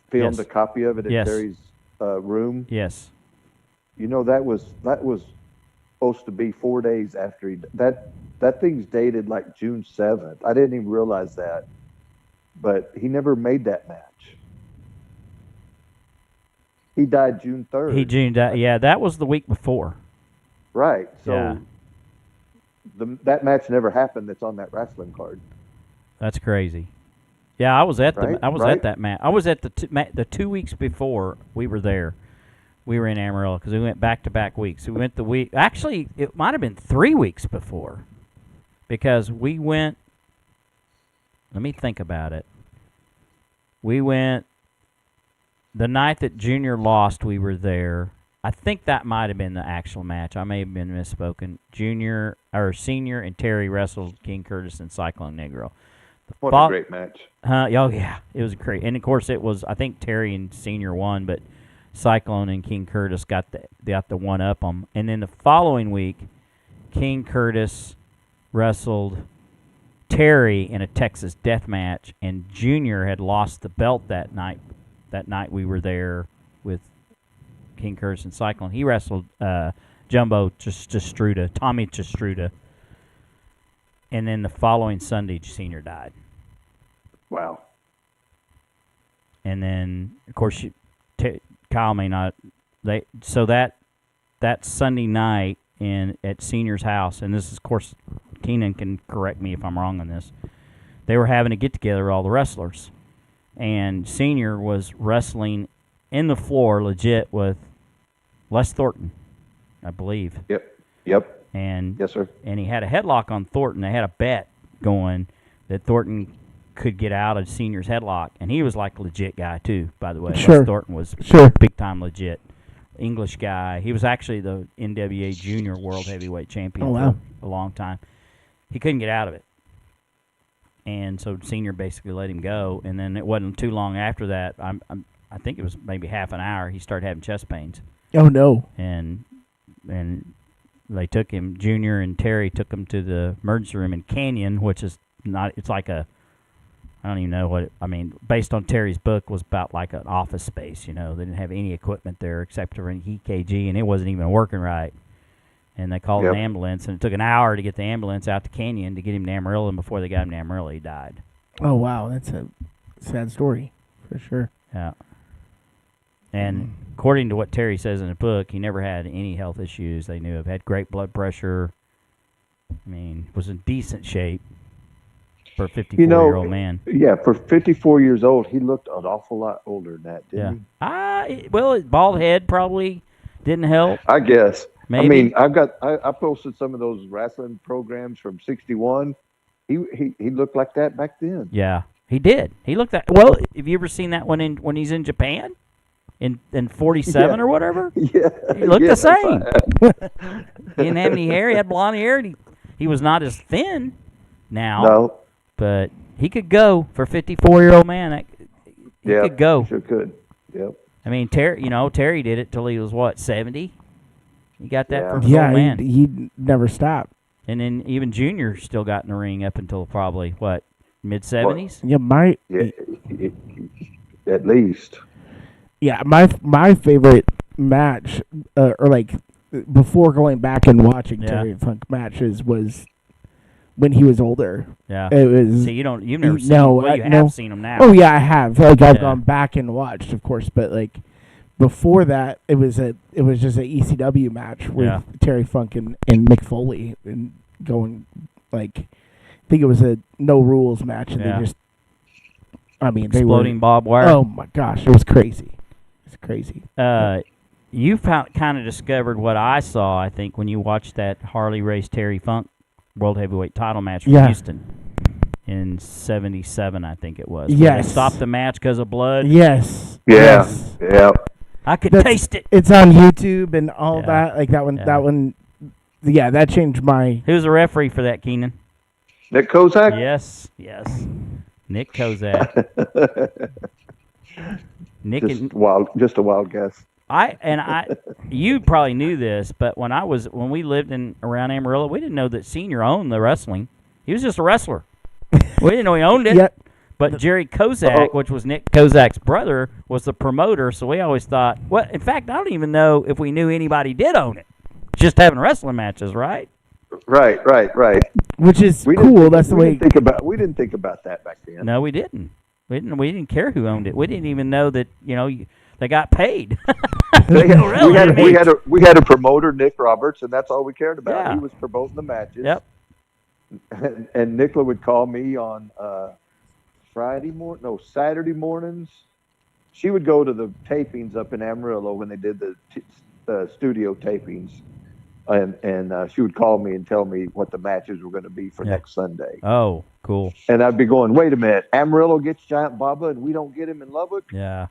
filmed a copy of it in Terry's room? Yes. That was supposed to be 4 days after that thing's dated like June 7th. I didn't even realize that. But he never made that match. He died June 3rd. Yeah, that was the week before. Right. So that match never happened. That's on that wrestling card. That's crazy. Yeah, I was at at that match. I was at the 2 weeks before we were there. We were in Amarillo because we went back-to-back weeks. We went the week. Actually, it might have been 3 weeks before, because we went. Let me think about it. We went the night that Junior lost. We were there. I think that might have been the actual match. I may have been misspoken. Senior and Terry wrestled King Curtis and Cyclone Negro. What a great match. Oh, yeah. It was great. And, of course, it was, I think Terry and Senior won, but Cyclone and King Curtis got the one up them. And then the following week, King Curtis wrestled Terry in a Texas death match, and Junior had lost the belt that night. That night we were there with King Curtis and Cyclone. He wrestled Jumbo Jastruda, Tommy Jastruda. And then the following Sunday, Senior died. Wow. And then, of course, Kyle may not. So that Sunday night at Senior's house, and this is, of course, Kynan can correct me if I'm wrong on this. They were having a get together with all the wrestlers, and Senior was wrestling in the floor legit with Les Thornton, I believe. Yep. And yes, sir. And he had a headlock on Thornton. They had a bet going that Thornton could get out of Senior's headlock, and he was like a legit guy too. By the way, Sure. Les Thornton was big time legit English guy. He was actually the NWA Junior World Heavyweight Champion for a long time. He couldn't get out of it, and so Senior basically let him go. And then it wasn't too long after that. I think it was maybe half an hour. He started having chest pains. Oh no! And they took him. Junior and Terry took him to the emergency room in Canyon, which is not. It's like a. I don't even know what it, I mean. Based on Terry's book, was about like an office space. You know, they didn't have any equipment there except for an EKG, and it wasn't even working right. And they called an ambulance, and it took an hour to get the ambulance out to Canyon to get him to Amarillo, and before they got him to Amarillo, he died. Oh, wow. That's a sad story, for sure. Yeah. And according to what Terry says in the book, he never had any health issues they knew of. Had great blood pressure. I mean, was in decent shape for a 54-year-old man. Yeah, for 54 years old, he looked an awful lot older than that, didn't he? Well, his bald head probably didn't help. I guess. Maybe. I mean, I posted some of those wrestling programs from '61. He looked like that back then. Yeah, he did. He looked that. Well, have you ever seen that one when he's in Japan, in 47 or whatever? Yeah, he looked the same. He didn't have any hair. He had blonde hair. And he was not as thin now. No, but he could go for a 54-year-old man. He could go. Sure could. Yep. I mean, Terry did it till he was what, 70? He got that from his old man. He never stopped. And then even Junior still got in the ring up until probably, what, mid-70s? Yeah, at least. Yeah, my favorite match, or like before going back and watching Terry Funk matches, was when he was older. Yeah. It was. See, you've never seen him. Well, you have seen him now. Oh yeah, I have. Like I've gone back and watched, of course, but like before that, it was just an ECW match with Terry Funk and Mick Foley, and going like, I think it was a no rules match, and they just, I mean, exploding barbed wire. Oh my gosh, it was crazy. It's crazy. You kind of discovered what I saw, I think, when you watched that Harley Race Terry Funk World Heavyweight title match from Houston in '77, I think it was. Yes. They stopped the match because of blood. Yes. Yeah. Yes. Yeah. I could taste it. It's on YouTube and all that. Like that one. Yeah. That one. Yeah, that changed my. Who's the referee for that, Kynan? Nick Kozak. Yes. Nick Kozak. Nick just a wild guess. You probably knew this, but when we lived around Amarillo, we didn't know that Senior owned the wrestling. He was just a wrestler. We didn't know he owned it. Yep. But Jerry Kozak, which was Nick Kozak's brother, was the promoter. So we always thought. Well, in fact, I don't even know if we knew anybody did own it. Just having wrestling matches, right? Right. Which is cool. That's the way. We didn't think about that back then. No, we didn't. We didn't care who owned it. We didn't even know that they got paid. we had a promoter, Nick Roberts, and that's all we cared about. Yeah. He was promoting the matches. Yep. And Nicola would call me on Saturday mornings. She would go to the tapings up in Amarillo when they did the studio tapings, and she would call me and tell me what the matches were going to be for next Sunday. Oh, cool. And I'd be going, wait a minute, Amarillo gets Giant Baba and we don't get him in Lubbock? Yeah.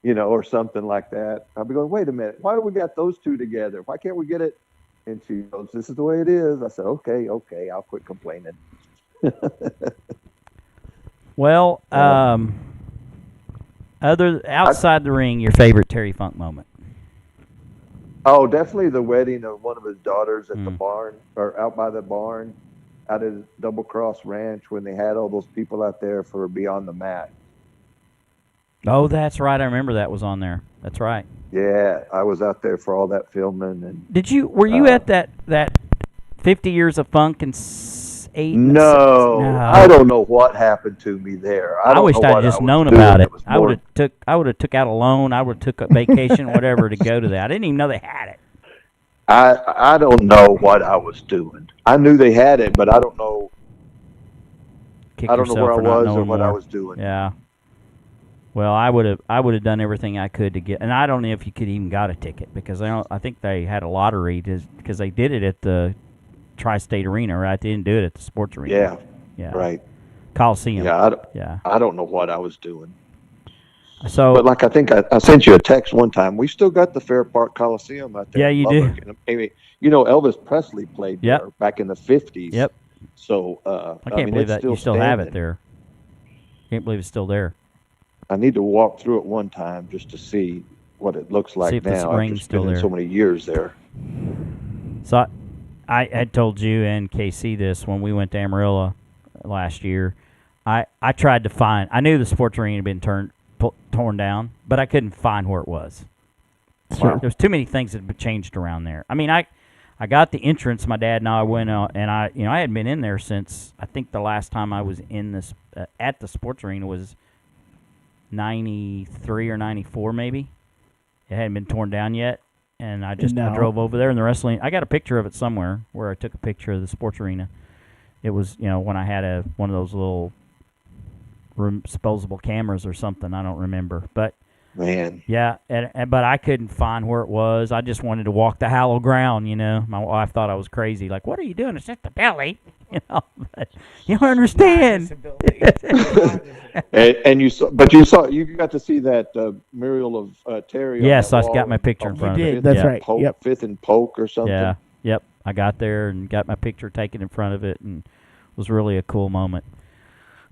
Or something like that. I'd be going, wait a minute, why do we got those two together? Why can't we get it? And she goes, this is the way it is. I said, okay, I'll quit complaining. Well, Outside the ring, your favorite Terry Funk moment? Oh, definitely the wedding of one of his daughters at the barn, or out by the barn, out at Double Cross Ranch, when they had all those people out there for Beyond the Mat. Oh, that's right. I remember that was on there. That's right. Yeah, I was out there for all that filming. And were you at that 50 Years of Funk and 8? No, I don't know what happened to me there. I wish I'd just known about it. I would have took out a loan. I would have took a vacation, whatever, to go to that. I didn't even know they had it. I don't know what I was doing. I knew they had it, but I don't know. I don't know where I was or what I was doing. Yeah. Well, I would have done everything I could to get, and I don't know if you could even got a ticket, because I think they had a lottery because they did it at the Tri-State Arena, right? They didn't do it at the sports arena. Yeah. Right. Coliseum. Yeah. I don't know what I was doing. So, but I think I sent you a text one time. We still got the Fair Park Coliseum out there. Yeah, you do. And, I mean, Elvis Presley played there back in the 50s. Yep. So I can't believe that you still have it there. Can't believe it's still there. I need to walk through it one time just to see what it looks like now. I've just been in so many years there. So I had told you and KC this when we went to Amarillo last year. I tried to find. I knew the sports arena had been torn down, but I couldn't find where it was. Sure. There's too many things that had changed around there. I mean, I got the entrance. My dad and I went and I hadn't been in there since I think the last time I was in this at the sports arena was 93 or 94 maybe. It hadn't been torn down yet, and I drove over there, and the wrestling. I got a picture of it somewhere where I took a picture of the sports arena. It was when I had one of those little disposable cameras or something. I don't remember, but man, yeah. But I couldn't find where it was. I just wanted to walk the hallowed ground. My wife thought I was crazy. Like, what are you doing? It's just the belly. But you don't understand. and you got to see that mural of Terry. Yes, I got my picture in front of it. That's right. Polk, Fifth and Polk or something. Yeah. Yep. I got there and got my picture taken in front of it, and it was really a cool moment.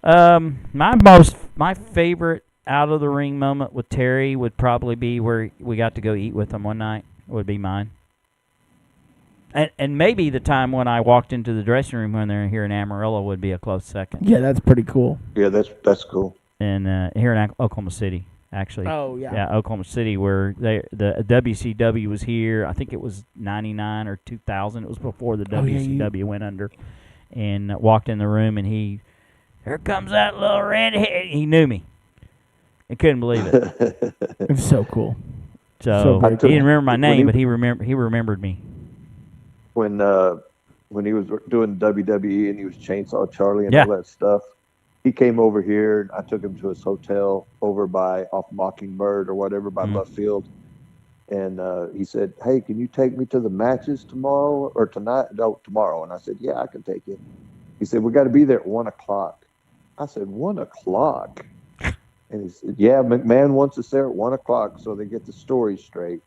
My favorite out of the ring moment with Terry would probably be where we got to go eat with him one night. Would be mine. And maybe the time when I walked into the dressing room when they're here in Amarillo would be a close second. Yeah, that's pretty cool. Yeah, that's cool. And here in Oklahoma City, actually. Oh, yeah. Yeah, Oklahoma City, where the WCW was here. I think it was 99 or 2000. It was before the WCW went under. And walked in the room, and here comes that little redhead. He knew me. I couldn't believe it. It's so cool. So he didn't remember my name, but he remembered me. When he was doing WWE and he was Chainsaw Charlie and all that stuff, he came over here. I took him to his hotel over off Mockingbird or whatever by Left Field, and he said, "Hey, can you take me to the matches tomorrow or tonight?" No, tomorrow. And I said, "Yeah, I can take you." He said, "We got to be there at 1:00." I said, 1:00. And he said, "Yeah, McMahon wants us there at 1:00 so they get the story straight."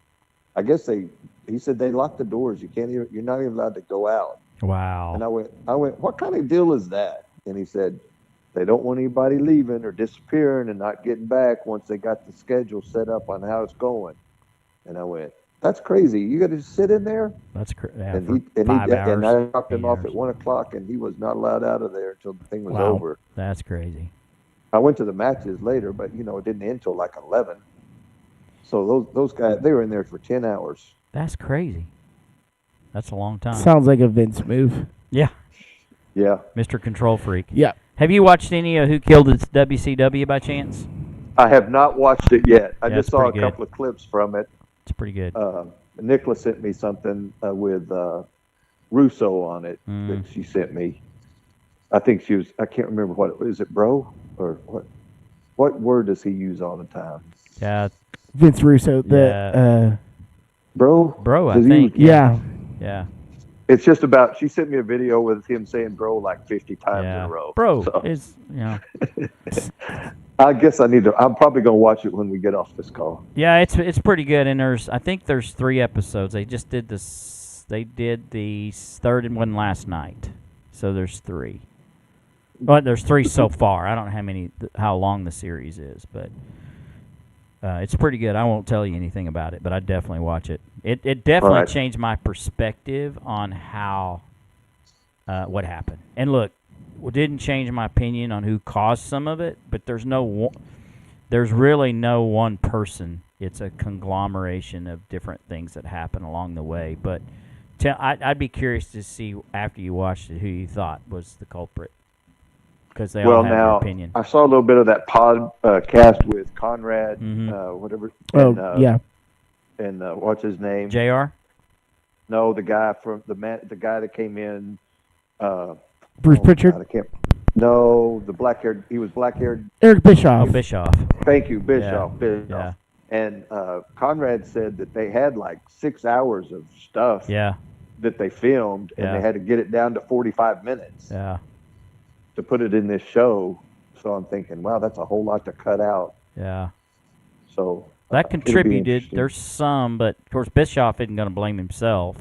I guess he said they locked the doors. You're not even allowed to go out. Wow. And I went, what kind of deal is that? And he said, they don't want anybody leaving or disappearing and not getting back once they got the schedule set up on how it's going. And I went, that's crazy. You got to sit in there? That's crazy. Yeah, and I knocked him off at 1:00, and he was not allowed out of there until the thing was over. That's crazy. I went to the matches later, but it didn't end until like 11. So those guys, they were in there for 10 hours. That's crazy. That's a long time. Sounds like a Vince move. Yeah. Yeah. Mr. Control Freak. Yeah. Have you watched any of Who Killed the WCW by chance? I have not watched it yet. I just saw a couple of clips from it. It's pretty good. Nicola sent me something with Russo on it that she sent me. I think I can't remember is it bro? Or what? What word does he use all the time? Yeah. Vince Russo, bro? Bro, I think. Yeah. It's just about, she sent me a video with him saying bro like 50 times in a row. Bro, so. I guess I'm probably going to watch it when we get off this call. Yeah, it's pretty good, and I think there's 3 episodes. They just did the third one last night. So there's 3. Well, there's 3 so far. I don't know how long the series is, but It's pretty good. I won't tell you anything about it, but I'd definitely watch it. It definitely Right. changed my perspective on how what happened. And look, it didn't change my opinion on who caused some of it, but there's really no one person. It's a conglomeration of different things that happen along the way. But I'd be curious to see after you watched it who you thought was the culprit, because they all have their opinion. I saw a little bit of that podcast with Conrad, whatever. Yeah. And what's his name? JR? No, the guy from the guy that came in. Bruce Pritchard? God, no, the black-haired. He was black-haired. Eric Bischoff. Bischoff. Thank you, Bischoff. Yeah. Bischoff. Yeah. And Conrad said that they had like 6 hours of stuff that they filmed, and they had to get it down to 45 minutes to put it in this show. So I'm thinking, wow, that's a whole lot to cut out. Yeah. So that contributed. There's some, but of course Bischoff isn't going to blame himself.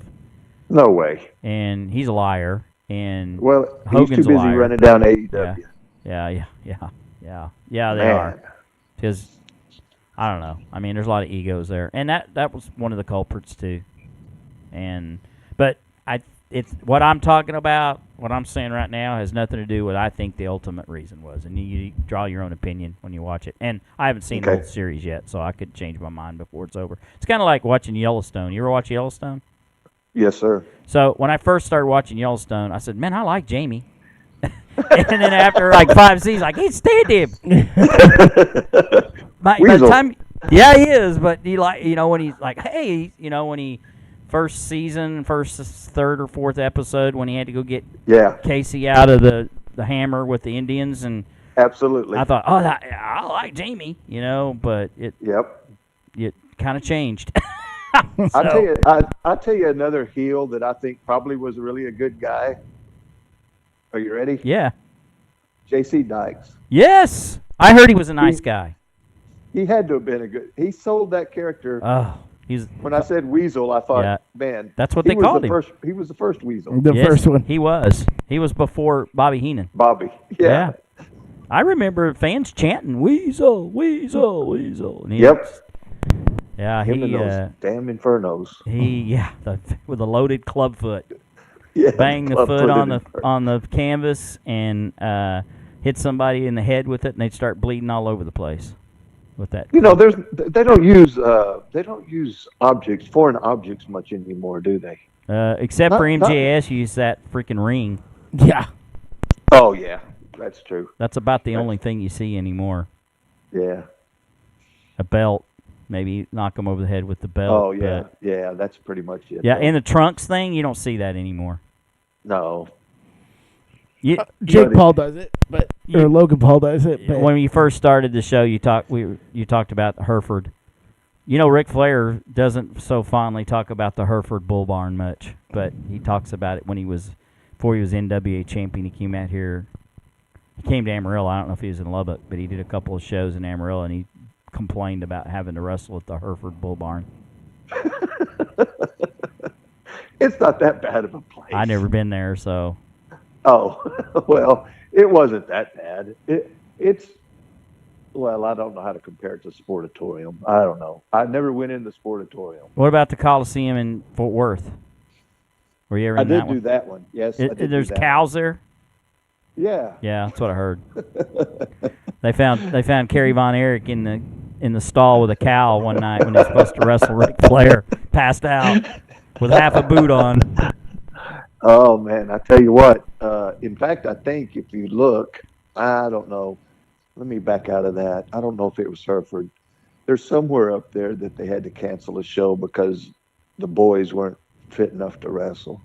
No way. And he's a liar. And well, Hogan's he's too busy running down AEW. Yeah, they are. Because I don't know. I mean, there's a lot of egos there, and that was one of the culprits too. But it's what I'm talking about. What I'm saying right now has nothing to do with what I think the ultimate reason was, and you draw your own opinion when you watch it. And I haven't seen the whole series yet, so I could change my mind before it's over. It's kind of like watching Yellowstone. You ever watch Yellowstone? Yes, sir. So when I first started watching Yellowstone, I said, "Man, I like Jamie." And then after like 5 seasons, I can't stand him. by the time, yeah, he is. But when he's like, hey, when he first third or fourth episode, when he had to go get Casey out of the hammer with the Indians, and absolutely, I thought, I like Jamie, but it kind of changed. I'll tell you another heel that I think probably was really a good guy. Are you ready? Yeah. J.C. Dykes. Yes, I heard he was a nice guy. He had to have been a good. He sold that character. When I said Weasel, I thought, man, that's what they called him. He was the first Weasel. The first one. He was. He was before Bobby Heenan. Bobby. Yeah. I remember fans chanting "Weasel, Weasel, Weasel." And Yeah, him and those damn infernos. With a loaded club foot. Yeah, bang the foot on the canvas and hit somebody in the head with it, and they'd start bleeding all over the place with that. They don't use foreign objects much anymore, do they? Except for MJS, you use that freaking ring. Yeah. Oh yeah, that's true. That's about the only thing you see anymore. Yeah. A belt. Maybe knock them over the head with the belt. Oh, yeah. Yeah, that's pretty much it. Yeah, and the trunks thing, you don't see that anymore. No. Jake Paul does it, or Logan Paul does it. But when you first started the show, you talked about Hereford. Ric Flair doesn't so fondly talk about the Hereford Bull Barn much, but he talks about it before he was NWA champion. He came out here. He came to Amarillo. I don't know if he was in Lubbock, but he did a couple of shows in Amarillo, and he complained about having to wrestle at the Hereford Bull Barn. It's not that bad of a place. I've never been there, so. Oh, well, it wasn't that bad. It's I don't know how to compare it to Sportatorium. I don't know. I never went in the Sportatorium. What about the Coliseum in Fort Worth? Were you ever in that one? I did do that one. Yes, I did. There's cows there? Yeah. Yeah, that's what I heard. They found Kerry Von Erich in the stall with a cow one night when they were supposed to wrestle Ric Flair, passed out with half a boot on. Oh man, I tell you what. In fact, I think if you look, I don't know. Let me back out of that. I don't know if it was Hereford. There's somewhere up there that they had to cancel a show because the boys weren't fit enough to wrestle.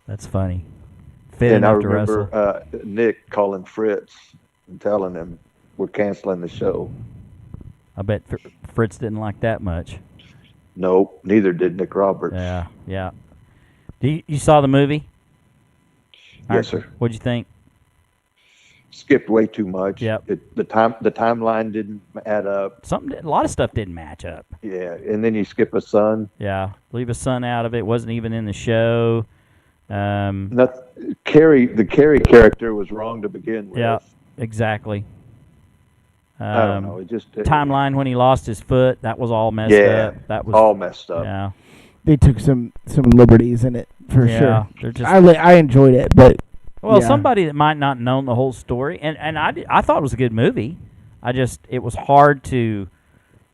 That's funny. Fit and I enough to wrestle. remember Nick calling Fritz and telling him we're canceling the show. I bet Fritz didn't like that much. Nope, neither did Nick Roberts. Yeah. You saw the movie? Yes, sir. What'd you think? Skipped way too much. Yep. The timeline didn't add up. A lot of stuff didn't match up. Yeah, and then you skip a son. Yeah, leave a son out of it. Wasn't even in the show. The Carrie character was wrong to begin with. Yeah, exactly. I don't know. It just timeline when he lost his foot, that was all messed Yeah, up. That was all messed up. Yeah, They took some liberties in it for yeah. sure. They're just I enjoyed it, but well, yeah. somebody that might not known the whole story, and I thought it was a good movie. It was hard to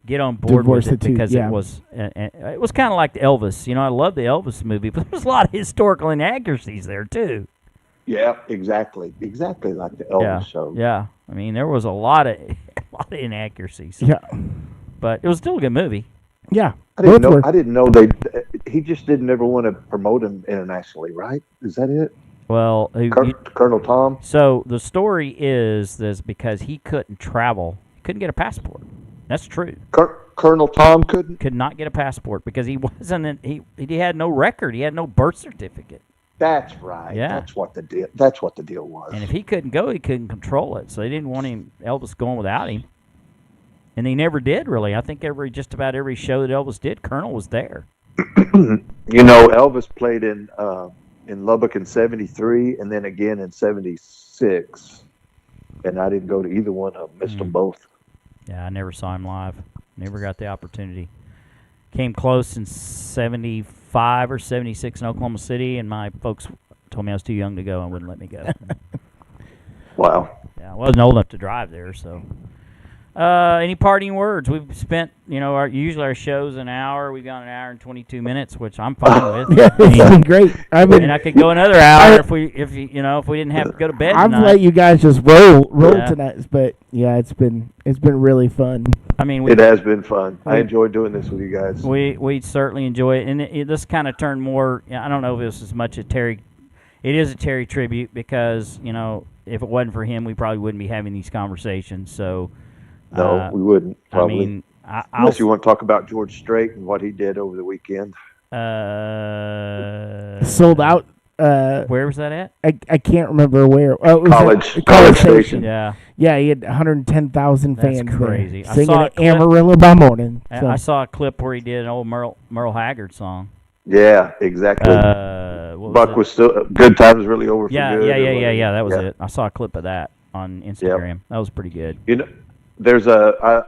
get on board Divorce with it the two, because yeah. it was kind of like the Elvis. I love the Elvis movie, but there's a lot of historical inaccuracies there too. Yeah, exactly like the Elvis show. Yeah, I mean there was a lot of inaccuracies. Yeah. But it was still a good movie. Yeah. I didn't know they. He just didn't ever want to promote him internationally, right? Is that it? Well, Colonel Tom. So the story is because he couldn't travel, he couldn't get a passport. That's true. Colonel Tom could not get a passport because he wasn't. He had no record. He had no birth certificate. That's right. Yeah. That's what the deal was. And if he couldn't go, he couldn't control it. So they didn't want Elvis going without him. And he never did, really. I think just about every show that Elvis did, Colonel was there. Elvis played in Lubbock in '73 and then again in '76. And I didn't go to either one of them. Missed them both. Yeah, I never saw him live. Never got the opportunity. Came close in '75 or '76 in Oklahoma City, and my folks told me I was too young to go and wouldn't let me go. Wow. Yeah, I wasn't old enough to drive there, so. Any parting words? We've spent, usually our show's an hour. We've gone an hour and 22 minutes, which I'm fine with. Yeah, it's been great. And I could go another hour if we didn't have to go to bed I've tonight. let you guys just roll Yeah. tonight, but yeah, it's been really fun. I mean, It has been fun. I enjoy doing this with you guys. We certainly enjoy it, and this kind of turned more. I don't know if this is much a Terry. It is a Terry tribute because if it wasn't for him, we probably wouldn't be having these conversations. So. No, we wouldn't, probably. I mean, unless you want to talk about George Strait and what he did over the weekend. Sold out. Where was that at? I can't remember where. Oh, it was College Station. Yeah. Yeah, he had 110,000 fans. That's crazy. There, singing Amarillo by morning. So. I saw a clip where he did an old Merle Haggard song. Yeah, exactly. Buck was still Good Times Really Over for Good. Yeah. That was it. I saw a clip of that on Instagram. Yep. That was pretty good. There's my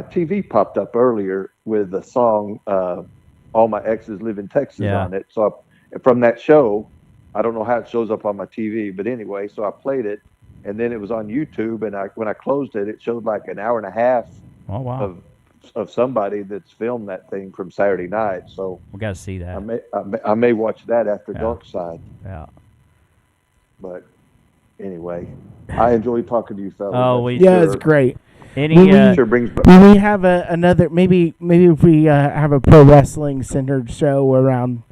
TV popped up earlier with the song "All My Exes Live in Texas" on it. So from that show, I don't know how it shows up on my TV, but anyway, so I played it, and then it was on YouTube, and when I closed it, it showed like an hour and a half of somebody that's filmed that thing from Saturday night. So we got to see that. I may watch that after Dark Side. Yeah. But anyway, I enjoy talking to you fellas. Oh, it's great. Sure brings. Will we have another? Maybe if we have a pro wrestling centered show around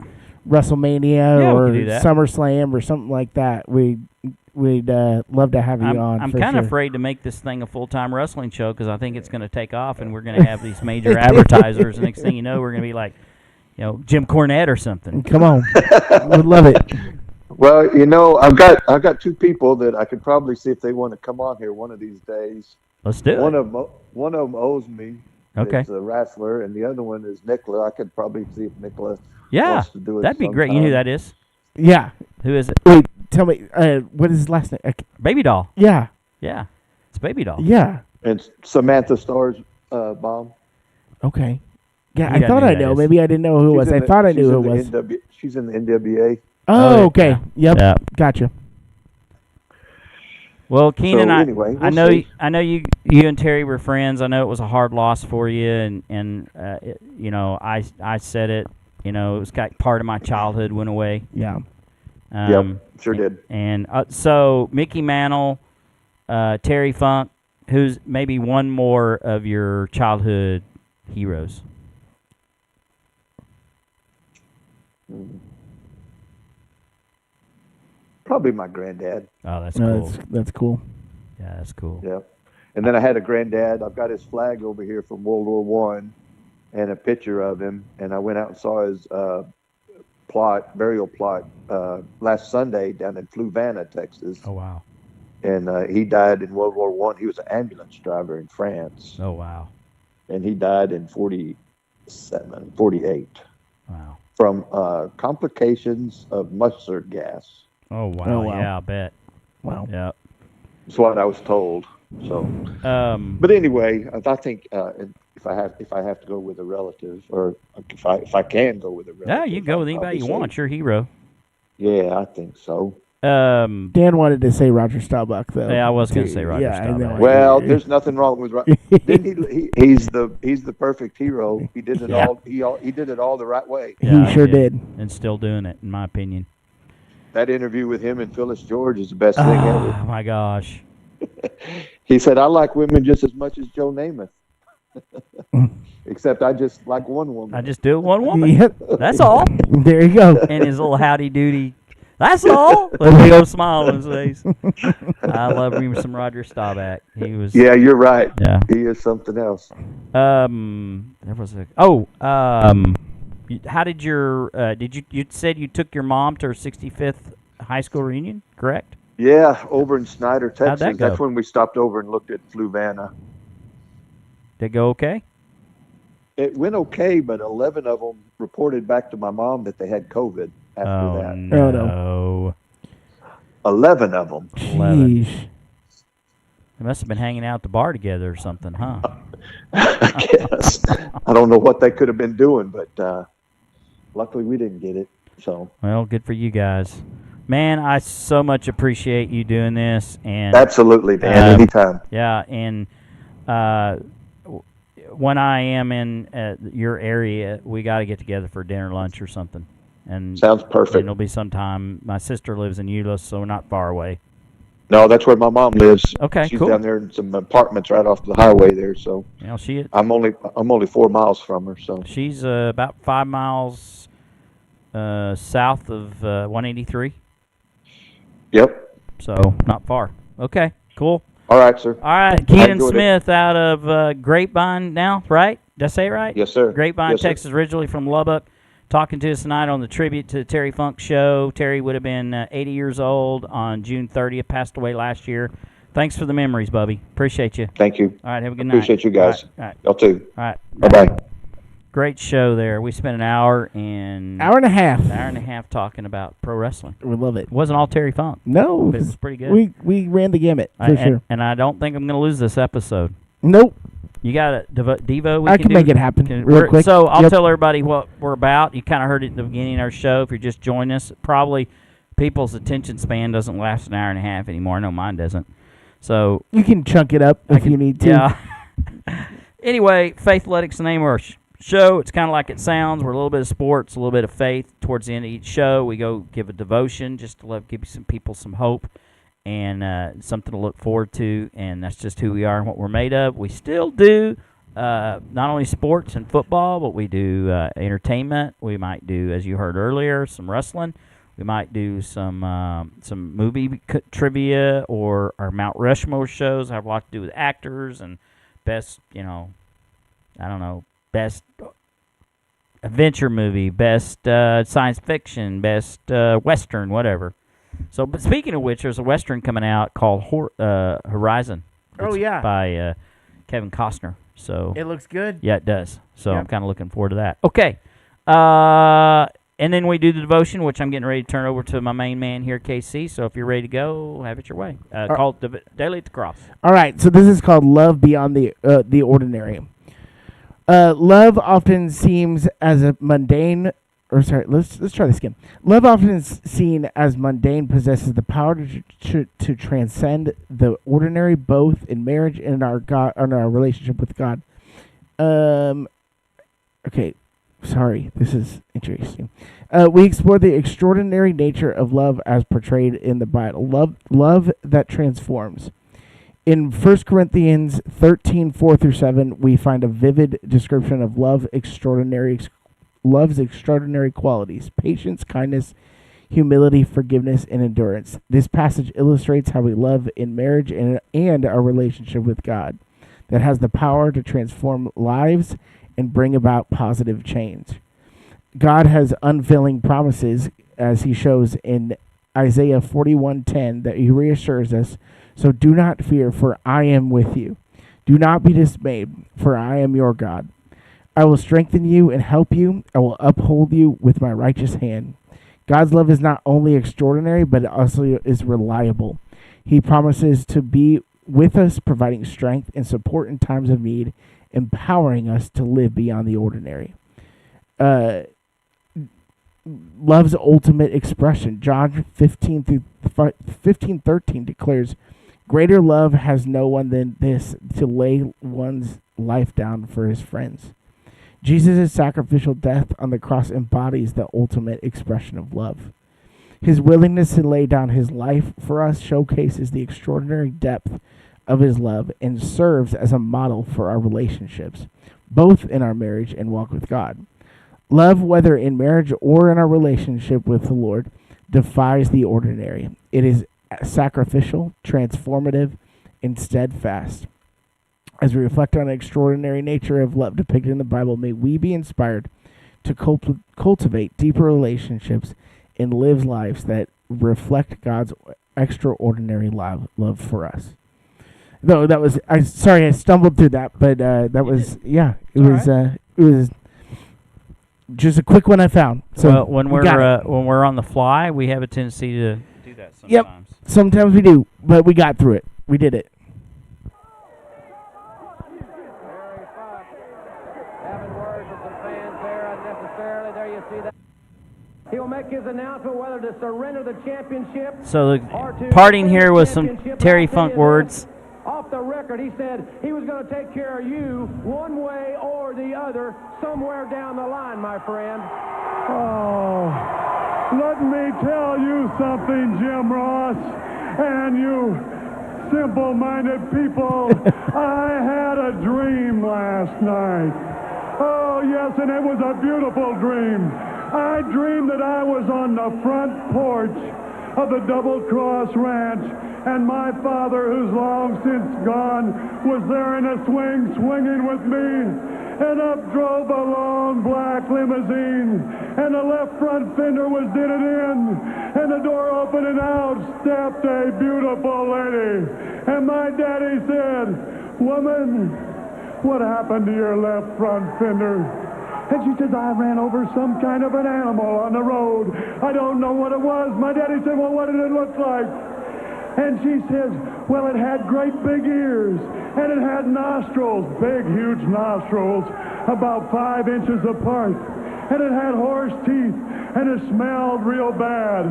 WrestleMania or SummerSlam or something like that, we'd love to have you on. I'm kind of afraid to make this thing a full-time wrestling show because I think it's going to take off and we're going to have these major advertisers. Next thing you know, we're going to be like, Jim Cornette or something. Come on, we'd love it. Well, I've got two people that I could probably see if they want to come on here one of these days. Let's do it. One of them owes me. Okay. It's a wrestler, and the other one is Nicola. I could probably see if Nicola wants to do it. That'd be great. You know who that is? Yeah. Who is it? Wait, tell me. What is his last name? Baby Doll. Yeah. Yeah. It's Baby Doll. Yeah. And Samantha Starr's bomb. Okay. Yeah, I thought I know. Maybe I didn't know who it was. I thought I knew who it was. She's in the NWA. Oh, okay. Yeah. Yep. Gotcha. Well, Kynan, anyway, I know you and Terry were friends. I know it was a hard loss for you, and I said it. It was part of my childhood went away. Yeah. Sure did. And so Mickey Mantle, Terry Funk, who's maybe one more of your childhood heroes? Probably my granddad. Oh, that's cool. That's cool. Yeah, that's cool. Yeah. And then I had a granddad. I've got his flag over here from World War I and a picture of him. And I went out and saw his burial plot last Sunday down in Fluvanna, Texas. Oh, wow. And he died in World War I. He was an ambulance driver in France. Oh, wow. And he died in 48. Wow. From complications of mustard gas. Oh, wow. Yeah, I bet. Wow. Yeah. That's what I was told. So, Um, but anyway, I think if I have to go with a relative, or if I can go with a relative, yeah, you can go with I'd anybody you probably want. say, It's your hero. yeah, I think so. Dan wanted to say Roger Staubach, though. Yeah, I was going to say Roger Yeah, I know. Staubach. Well, there's nothing wrong with didn't he's the perfect hero. He did it Yeah. he did it all the right way. Yeah, he sure did. And still doing it, in my opinion. That interview with him and Phyllis George is the best thing ever. Oh, my gosh. He said, I like women just as much as Joe Namath. Except I just like one woman. I just do it one woman. Yep. That's all. There you go. And his little howdy doody. That's all. With a big old smile on his face. I love him some Roger Staubach. He was. Yeah, you're right. Yeah. He is something else. There was a. How did your? You said you took your mom to her 65th high school reunion, correct? Yeah, over in Snyder, Texas. that go? That's when we stopped over and looked at Fluvanna. Did it go okay? It went okay, but 11 of them reported back to my mom that they had COVID after that. No. 11 of them. 11. Jeez. They must have been hanging out at the bar together or something, huh? I guess. I don't know what they could have been doing, but luckily we didn't get it. So. Well, good for you guys. Man, I so much appreciate you doing this. And Absolutely, man. Anytime. Yeah, and when I am in your area, we got to get together for dinner, lunch, or something. And sounds perfect. It'll be sometime. My sister lives in Euless, so we're not far away. No, that's where my mom lives. Okay, she's cool. down there in some apartments right off the highway there. So You know, I'm only 4 miles from her. So she's about 5 miles south of 183. Yep. So not far. Okay, cool. All right, sir. All right, Kynan Smith out of Grapevine now, right? Did I say it right? Yes, sir. Grapevine, Yes, sir. Texas, originally from Lubbock, talking to us tonight on the tribute to the Terry Funk show. Terry would have been 80 years old on June 30th, passed away last year. Thanks for the memories, Bubby. Appreciate you. Thank you. All right, have a good night. Appreciate you guys. All right. Y'all too. All right. Bye-bye. Great show there. We spent an hour and Hour and a half talking about pro wrestling. We love it. It wasn't all Terry Funk. No, But it was pretty good. We ran the gamut for sure. And I don't think I'm going to lose this episode. Nope. You got it, Devo? I can make it happen real quick. So I'll tell everybody what we're about. You kind of heard it at the beginning of our show. If you're just joining us, probably people's attention span doesn't last an hour and a half anymore. I know mine doesn't. So you can chunk it up if you need to. Yeah. Anyway, Faithletic's the name of our show. It's kind of like it sounds. We're a little bit of sports, a little bit of faith. Towards the end of each show, we go give a devotion just to give some people some hope and something to look forward to. And that's just who we are and what we're made of. We still do not only sports and football, but we do entertainment. We might do, as you heard earlier, some wrestling. We might do some movie trivia or our Mount Rushmore shows. Have a lot to do with actors and best, best adventure movie, best science fiction, best Western, whatever. So, but speaking of which, there's a Western coming out called Horizon. Oh, yeah. By Kevin Costner. So It looks good. yeah, it does. So Yep. I'm kind of looking forward to that. Okay. And then we do the devotion, which I'm getting ready to turn over to my main man here, KC. So if you're ready to go, have it your way. Called Daily at the Cross. All right, so this is called Love Beyond the Ordinary. Love often seems as a mundane, let's try this again. Love often is seen as mundane, possesses the power to transcend the ordinary, both in marriage and in our relationship with God. Okay. Sorry, this is interesting. We explore the extraordinary nature of love as portrayed in the Bible. Love that transforms. In 1 Corinthians 13, 4-7, we find a vivid description of love's extraordinary qualities: patience, kindness, humility, forgiveness, and endurance. This passage illustrates how we love in marriage and our relationship with God, that has the power to transform lives and bring about positive change. God has unfailing promises, as he shows in Isaiah 41:10, that he reassures us, "So do not fear, for I am with you. Do not be dismayed, for I am your God. I will strengthen you and help you. I will uphold you with my righteous hand." God's love is not only extraordinary, but it also is reliable. He promises to be with us, providing strength and support in times of need, empowering us to live beyond the ordinary. Love's ultimate expression. John 15:13 declares, "Greater love has no one than this, to lay one's life down for his friends." Jesus' sacrificial death on the cross embodies the ultimate expression of love. His willingness to lay down his life for us showcases the extraordinary depth of his love and serves as a model for our relationships, both in our marriage and walk with God. Love, whether in marriage or in our relationship with the Lord, defies the ordinary. It is sacrificial, transformative, and steadfast. As we reflect on the extraordinary nature of love depicted in the Bible, may we be inspired to cultivate deeper relationships and live lives that reflect God's extraordinary love for us. Though that was, I stumbled through that, but that was, it was just a quick one I found. So well, when we're on the fly, we have a tendency to do that sometimes. Yep, sometimes we do, but we got through it. We did it. He'll make his announcement whether to surrender the championship. So the parting here was some Terry Funk words. Off the record, he said he was going to take care of you one way or the other somewhere down the line, my friend. Oh, let me tell you something, Jim Ross, and you simple-minded people. I had a dream last night. Oh, yes, and it was a beautiful dream. I dreamed that I was on the front porch of the Double Cross Ranch, and my father, who's long since gone, was there in a swing, swinging with me, and up drove a long black limousine, and the left front fender was dented in, and the door opened, and out stepped a beautiful lady. And my daddy said, "Woman, what happened to your left front fender?" And she says, "I ran over some kind of an animal on the road. I don't know what it was." My daddy said, "Well, what did it look like?" And she says, "Well, it had great big ears, and it had nostrils, big, huge nostrils, about 5 inches apart. And it had horse teeth, and it smelled real bad."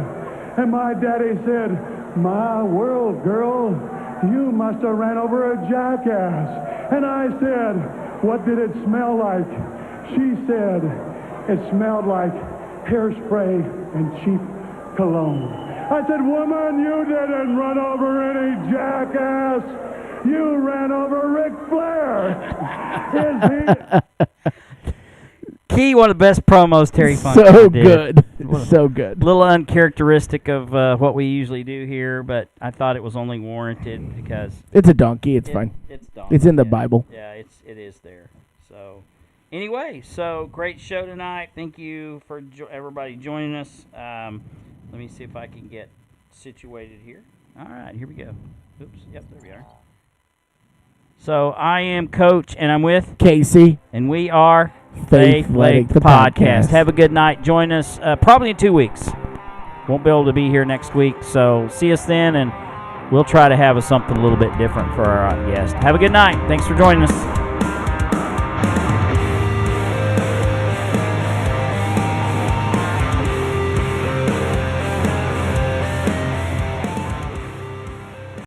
And my daddy said, "My world, girl, you must have ran over a jackass." And I said, "What did it smell like?" She said, "It smelled like hairspray and cheap cologne." I said, "Woman, you didn't run over any jackass. You ran over Ric Flair." Key, one of the best promos Terry Funk so did. Good. So good. A little uncharacteristic of what we usually do here, but I thought it was only warranted because it's a donkey. It's fine. It's donkey. It's in the Bible. Yeah, it is there. So anyway, so great show tonight. Thank you for everybody joining us. Let me see if I can get situated here. All right, here we go. Oops. Yep, there we are. So I am Coach, and I'm with Casey, and we are Faithletic The Podcast. Have a good night. Join us probably in 2 weeks. Won't be able to be here next week, so see us then, and we'll try to have something a little bit different for our guest. Have a good night. Thanks for joining us.